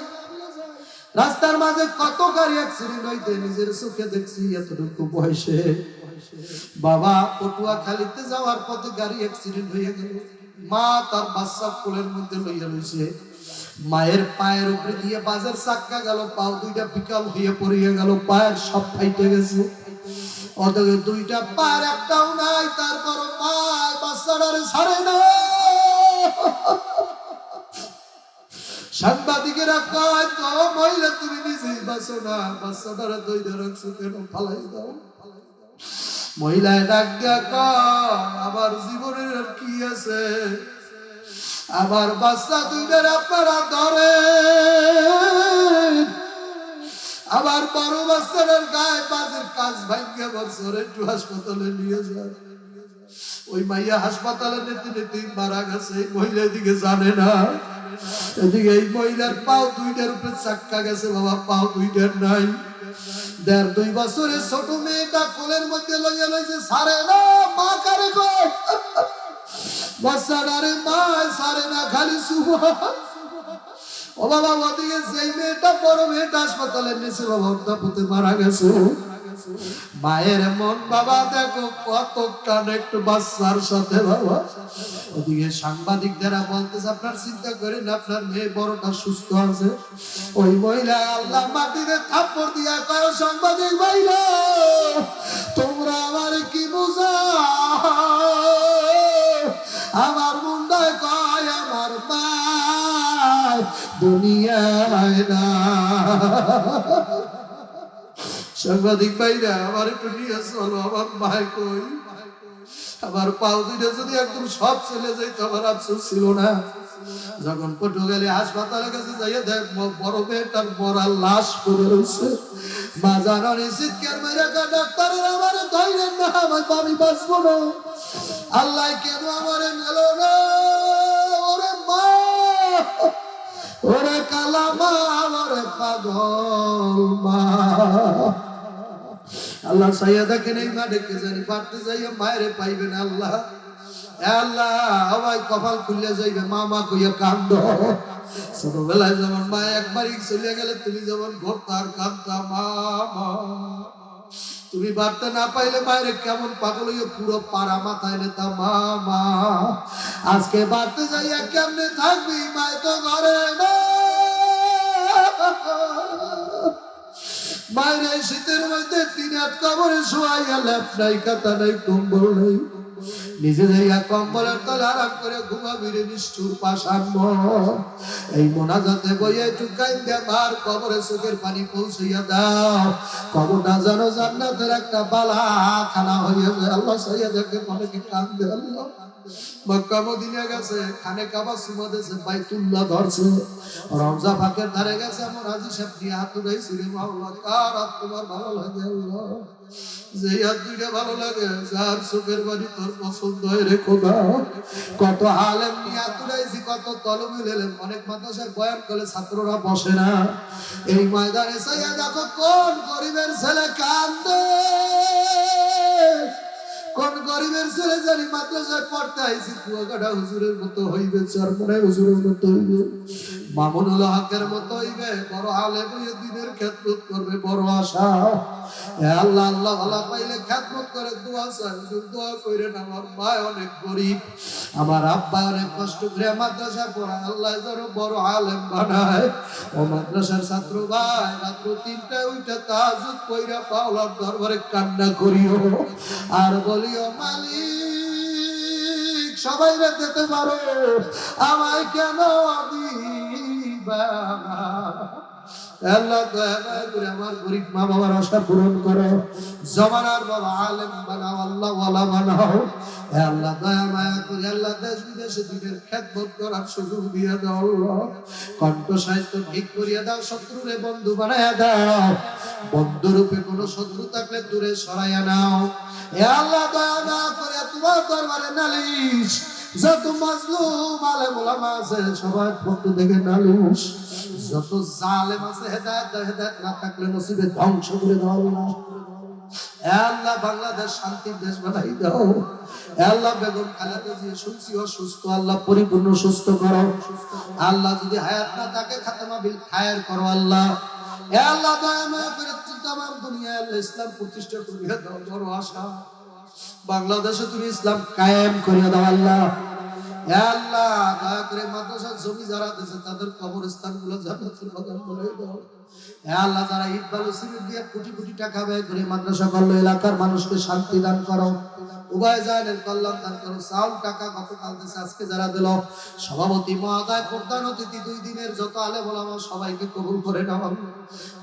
রাস্তার মাঝে কত গাড়ি অ্যাক্সিডেন্ট হইতে নিজের চোখে দেখছি এতটুকু বয়সে। বাবা পটুয়াখালীতে যাওয়ার পথে গাড়ি অ্যাক্সিডেন্ট হয়ে গেল, মা তার বাচ্চা কোলের মধ্যে লইয়া রয়েছে, মায়ের পায়ের উপরে দিয়ে বাজার চাক্কা গেল, পাও দুইটা বিকাল হয়ে পড়িয়ে গেল, পায়ের সব ফাইটে গেছে। অথচ দুইটা পায়ের একটাও নাই, তারপর মা বাচ্চাটারে ছাড়ে না। সাংবাদিকেরা কয়, তো মহিলা তুমি নিজেই বাঁচো না, বাচ্চাটারে দইটা রাখছো কেন, ফালাই দাও। মহিলায় ডাক দিয়া কয়, আমার জীবনের আর কি আছে, আমার বাচ্চা দুইটার আপনারা ধরে, আমার বড় বাচ্চাটার গায়ে বাজের কাজ ভাঙ্গে বছর একটু হাসপাতালে নিয়ে যায়। ওই মাইয়া হাসপাতালে নিতে নিতে মারা গেছে, মহিলা এদিকে জানে না। এদিকে এই মহিলার পাও দুইটার উপরে চাক্কা গেছে বাবা, পাও দুইটার নাই। 1.5-2 বছরের ছোট মেয়েটা কোলের মধ্যে লইয়া লইছে, সারে না, মা কারে কয় বাচ্চাটারে, মা সারে না, খালি সুবহান। ও বাবা ওদিকে সেই মেয়েটা, বড় মেয়েটা হাসপাতালে নিয়েছে বাবা, অর্ধাপথে মারা গেছে। মায়ের মন বাবা দেখো কত কানেক্ট বাচ্চার সাথে বাবা। ওদিকে সাংবাদিকরা বলতেছে, আপনার চিন্তা করেন, আপনার মেয়ে বড়টা সুস্থ আছে। ওই মহিলা আল্লাহ মাটিতে থাপ্পড় দিয়া কয়, সাংবাদিক ভাইরা তোমরা আমার কি বোঝা, আমার মুন্ডায় কয় আমার মা দুনিয়ায় না। সাংবাদিক ভাইরা আমার একটু নিয়ে চলো, আমার মায় কই, আমার পাও দুইটা যদি একদম সব চলে যাইত আমার আফসোস ছিল না। যখন পটুয়াখালী হাসপাতালে কাছে যাইয়া দেখ বড় মেয়েটার মরা লাশ পড়ে রয়েছে, মা জানানি চিৎকার মেরে ডাক্তারের আমার ধৈর্যের না, আমার আমি বাঁচবো না, আল্লাহ কেন আমারে নিল না, ওরে মা, ওরে কালা মা, ওরে পাগল মা। আল্লাহ সাইয়াদাকে নেই মা ডেকে জানি পারতে যাইয়া মায়েরে পাইবে না। আল্লাহ আল্লাহ সবাই কপাল খুলে যাইবে, মা মা কইয়া কান্দ। ছোটবেলায় যেমন মা একবারই চলে গেলে তুমি যেমন ঘরতার কান্দা, মা মা, তুমি বার্তা না পাইলে মায়ের কেমন পাগল হইয়া পুরো পাড়া মাথায় নেতা, মা মা। আজকে বাড়তে যাইয়া কেমনে থাকবি, মায় তো ঘরে না। মায়ের এই শীতের মধ্যে 3 হাত কবরে শোয়াইয়া, ল্যাপ নাই, কাতা নাই, কম্বল নাই, নিজে যাইয়া কম্বলের তলে আরাম করে ঘুমাবি রে নিষ্ঠুর পাষাণ মন। এই মোনাজাতে বইয়া একটু কাইন্দা মার কবরে চোখের পানি পৌঁছাইয়া দাও, কবরটা যেন জান্নাতের একটা বালা খানা হইয়া যায়। আল্লাহ সাইয়াদাকে অনেকে কান্দে, আল্লাহ মক্কা মদিনা গেছে, খানে কাবা সুমা দেশে, বাইতুল্লাহ ধরছে, রমজা পাকের ধারে গেছে, আমার হাজী সাহেব দিয়ে হাত উঠাইছি, রে মাওলা কার হাত তোমার ভালো লাগে আল্লাহ, যে হাত দুইটা ভালো লাগে, যার চোখের বাড়ি তোর পছন্দ হয় রে খোদা। কত আলেম নিয়ে হাত উঠাইছি, কত তলবি এলেম, অনেক মাদ্রাসায় বয়ান করলে ছাত্ররা বসে না। এই ময়দানে চাইয়া দেখো কোন গরিবের ছেলে কান্দে, কোন গরিবের ছেলে জানি মাদ্রাসায় পড়তে আইছি, কুয়াকাটা হুজুরের মতো হইবে, চরমনায় হুজুরের মতো হইবে, মামুনুল হকের মতো হইবে, বড় আলেম হইয়া দিনের খেদমত করবে, বড় আশা। আল্লাহ আল্লাহ ভালো পাইলে খেদমত করে দোয়া চাই, দোয়া কইরেন, আমার মা অনেক গরিব, আমার আব্বা অনেক কষ্ট করে মাদ্রাসা পড়ায়, আল্লাহ যেন বড় আলেম বানায়। ও মাদ্রাসার ছাত্র ভাই, রাত্র 3টায় উঠে তাহাজ্জুদ পড়া পাওলার দরবারে কান্না করিও, আর বলিও মালিক সবাই দিতে পারো, আমায় কেন দিবা না। আল্লাহ দয়া করে আমার গরিব মা বাবার আশা পূরণ করো, জমানার বড় আলেম বানাও, আল্লাহ ওয়ালা বানাও। আল্লাহ দয়া মায়া করে আল্লাহ দেশ বিদেশে দিনের খেদমত করার সুযোগ দিয়ে দাও, আল্লাহ কণ্ঠ সাহিত্য ঠিক করিয়া দাও, শত্রুরে বন্ধু বানায়া দাও, বন্ধুরূপে কোনো শত্রু থাকলে দূরে সরাইয়া নাও। আল্লাহ দয়া না করে তোমার দরবারে নালিশ, যত মাজলুম আলেম ওলামা আছে সবাই পক্ষ থেকে নালিশ, যত জালেম আছে হেদায়েত দাও, হেদায়েত না থাকলে নসিবে ধ্বংস করে দাও আল্লাহ। আল্লাহ বাংলাদেশ শান্তির দেশ বানাই দাও। আল্লাহ বেগম খালেদা জিয়া শুনছি অসুস্থ, আল্লাহ পরিপূর্ণ সুস্থ করো। আল্লাহ যদি হায়াত না থাকে খাতেমা বিল খায়ের করো আল্লাহ। আল্লাহ দয়াময় করে তামাম দুনিয়ায় আল্লাহ ইসলাম প্রতিষ্ঠা করিয়া দাও। বড় আশা বাংলাদেশে তুমি ইসলাম কায়েম করিয়া দাও আল্লাহ। আল্লাহ দয়া করে মাদ্রাসার জমি যারা দিয়েছে তাদের কবরস্থান গুলো জান্নাতুল বাগান বানাই দাও। আল্লাহ যারা ইট বালু সিমেন্ট দিয়ে কোটি কোটি টাকা ব্যয় করে মাদ্রাসা করলো, এলাকার মানুষকে শান্তি দান করো, উভয় জায়গার কল্যাণ দান করো। চাউল টাকা গতকাল দিয়েছে, আজকে যারা দিল, সভাপতি মহোদয়, প্রধান অতিথি, 2 দিনের যত আলেম ওলামা সবাইকে কবুল করে নাও।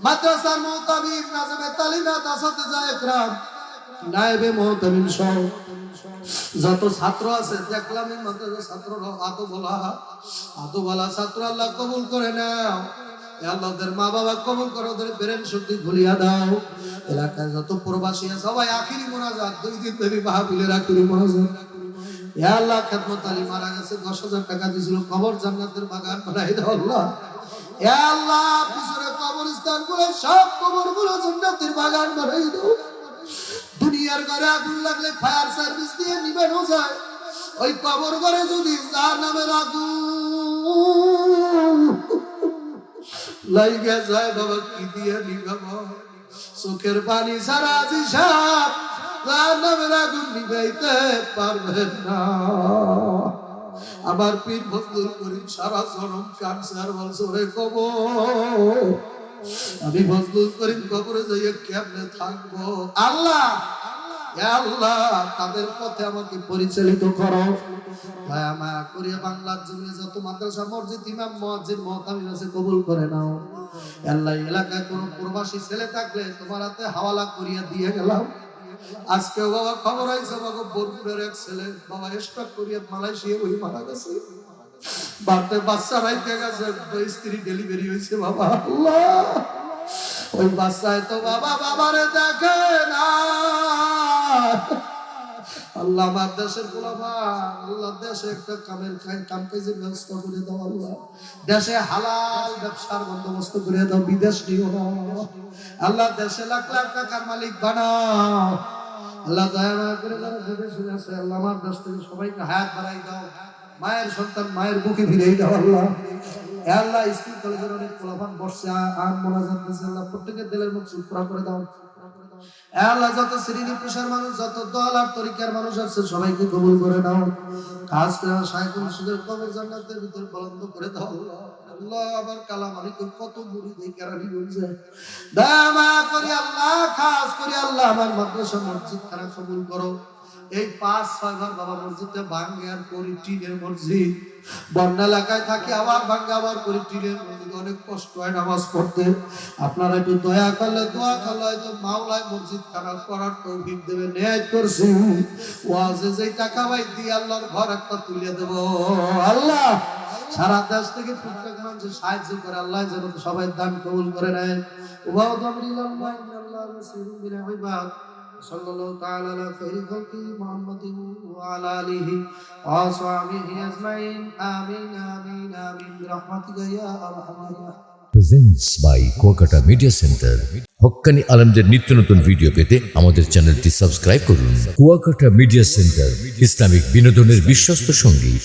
মাদ্রাসার মুতাবিব, নাজমে তালিমাত, আসাতিজা ইকরাম, নায়েবে মুহতামিম সহ যত ছাত্র আছে দেখলাম এই মাদ্রাসার ছাত্ররা আদো বলা ছাত্র আল্লাহ কবুল করে নাও। আল্লাহ ওদের মা বাবা কবুল করো, ওদের ব্রেন শক্তি ভুলিয়া দাও। এলাকায় যত প্রবাসী আছে সবাই আখিরি মোনাজাত, 2 দিন ধরে মাহফিলের আখিরি মোনাজাত। ইয়া আল্লাহ খেদমত আলী মারা গেছে, 10,000 টাকা দিয়েছিল, কবর জান্নাতের বাগান বানাই দাও আল্লাহ। ইয়া আল্লাহ পিছনে কবরস্থান গুলো সব কবরগুলো জান্নাতের বাগান বানাই দাও। দুনিয়ার ঘরে আগুন লাগলে ফায়ার সার্ভিস দিয়ে নিবানো যায়, ওই কবর ঘরে যদি জাহান্নামের আগুন লাইগা যায় বাবা, কি দিয়ে নিবাবো? চোখের পানি ছাড়া হিসাব জাহান্নামের আগুন নিভাইতে পারবেন না। আমার পীর ফজলুল করিম সারা জনম ক্যান্সার বলছে, ওরে কবর আমি ফজলুল করিম কবরে যাইয়া কেমনে থাকবো? আল্লাহ আল্লাহ তাদের পথে আমাকে পরিচালিত করো। দয়া মায়া করিয়া বাংলার জমিনে যত মাদ্রাসা, মসজিদ, ইমাম, মুয়াজ্জিন, মুহতামিম আছে কবুল করে নাও। আল্লাহ এলাকায় কোন প্রবাসী ছেলে থাকলে তোমার হাতে হাওয়ালা করিয়া দিয়ে গেলাম। আজকে বাবা খবর আইছে, বাবা বোরপুরের এক ছেলে বাবা স্ট্রোক করিয়া মালয়েশিয়া ওই মারা গেছে। বাড়তে বাচ্চা রাইতে গেছে, স্ত্রী ডেলিভারি হয়েছে বাবা। আল্লাহ ওই বাচ্চায় তো বাবা বাবারে দেখে না। আল্লাহ আমার দেশের গোলামা, আল্লাহ দেশে একটা কামের কাম কাজের ব্যবস্থা করে দাও আল্লাহ। দেশে হালাল ব্যবসার বন্দোবস্ত করে দাও, বিদেশ নিও না আল্লাহ। দেশে লাখ লাখ টাকার মালিক বানাও আল্লাহ। দয়া করে যারা বিদেশে আছে আল্লাহ আমার দেশ থেকে সবাইকে হায়াত বাড়াই দাও। মায়ের সন্তান মায়ের বুকে ফিরেই দাও আল্লাহ। আল্লাহ স্কুল কলেজের অনেক পোলাপান বসছে, আম মোনাজাত দিয়েছে আল্লাহ, প্রত্যেকের দিলের মুখ চুপ করে দাও আল্লাহ। যত শ্রেণী পেশার মানুষ, যত দল আর তরিকার মানুষ আছে সবাইকে কবুল করে নাও। কাজ করে শাইখুল মুর্শিদের কবর জান্নাতের ভিতর বলন্দ করে দাও আল্লাহ। আবার কালাম আলীকে কত মুড়ি দিয়ে কেরানি বলছে, দয়া মায়া করি আল্লাহ, খাস করি আল্লাহ আমার মাদ্রাসা মসজিদ খানা কবুল করো। এই 5-6 বার বাবা মসজিদে ভাঙ্গে আর করি টিনের মসজিদ। বন্যা এলাকায় থাকি, আবার ভাঙ্গে আবার করি টিনের মসজিদ, অনেক কষ্ট হয় নামাজ পড়তে। আপনারা একটু দয়া করলে, দোয়া করলে হয়তো মাওলায় মসজিদ খানা করার তৌফিক দেবে। নিয়ত করছি ওয়াজে যেই টাকা পাই দিয়ে আল্লাহর ঘর একটা তুলে দেব আল্লাহ। সারা দেশ থেকে প্রত্যেক মানুষের সাহায্য করে আল্লাহ যেন সবাই দান কবুল করে নেয়। ওয়া দামরিল্লাহ ইন্নাল্লাহু বাসীরুম বিল ইবাদ। সাল্লাল্লাহু তাআলা আলা খাইরি খালকি মুহাম্মাদিন ওয়া আলা আলিহি ওয়া সাহবিহি আজমাইন। আমিন আমিন আমিন বিরহমাতিকা ইয়া আরহামার রাহিমিন। Presents by Kuakata media centre. হক্কানি আলেমদের নিত্য নতুন ভিডিও পেতে আমাদের চ্যানেলটি সাবস্ক্রাইব করুন। কুয়াকাটা মিডিয়া সেন্টার, ইসলামিক বিনোদনের বিশ্বস্ত সঙ্গী।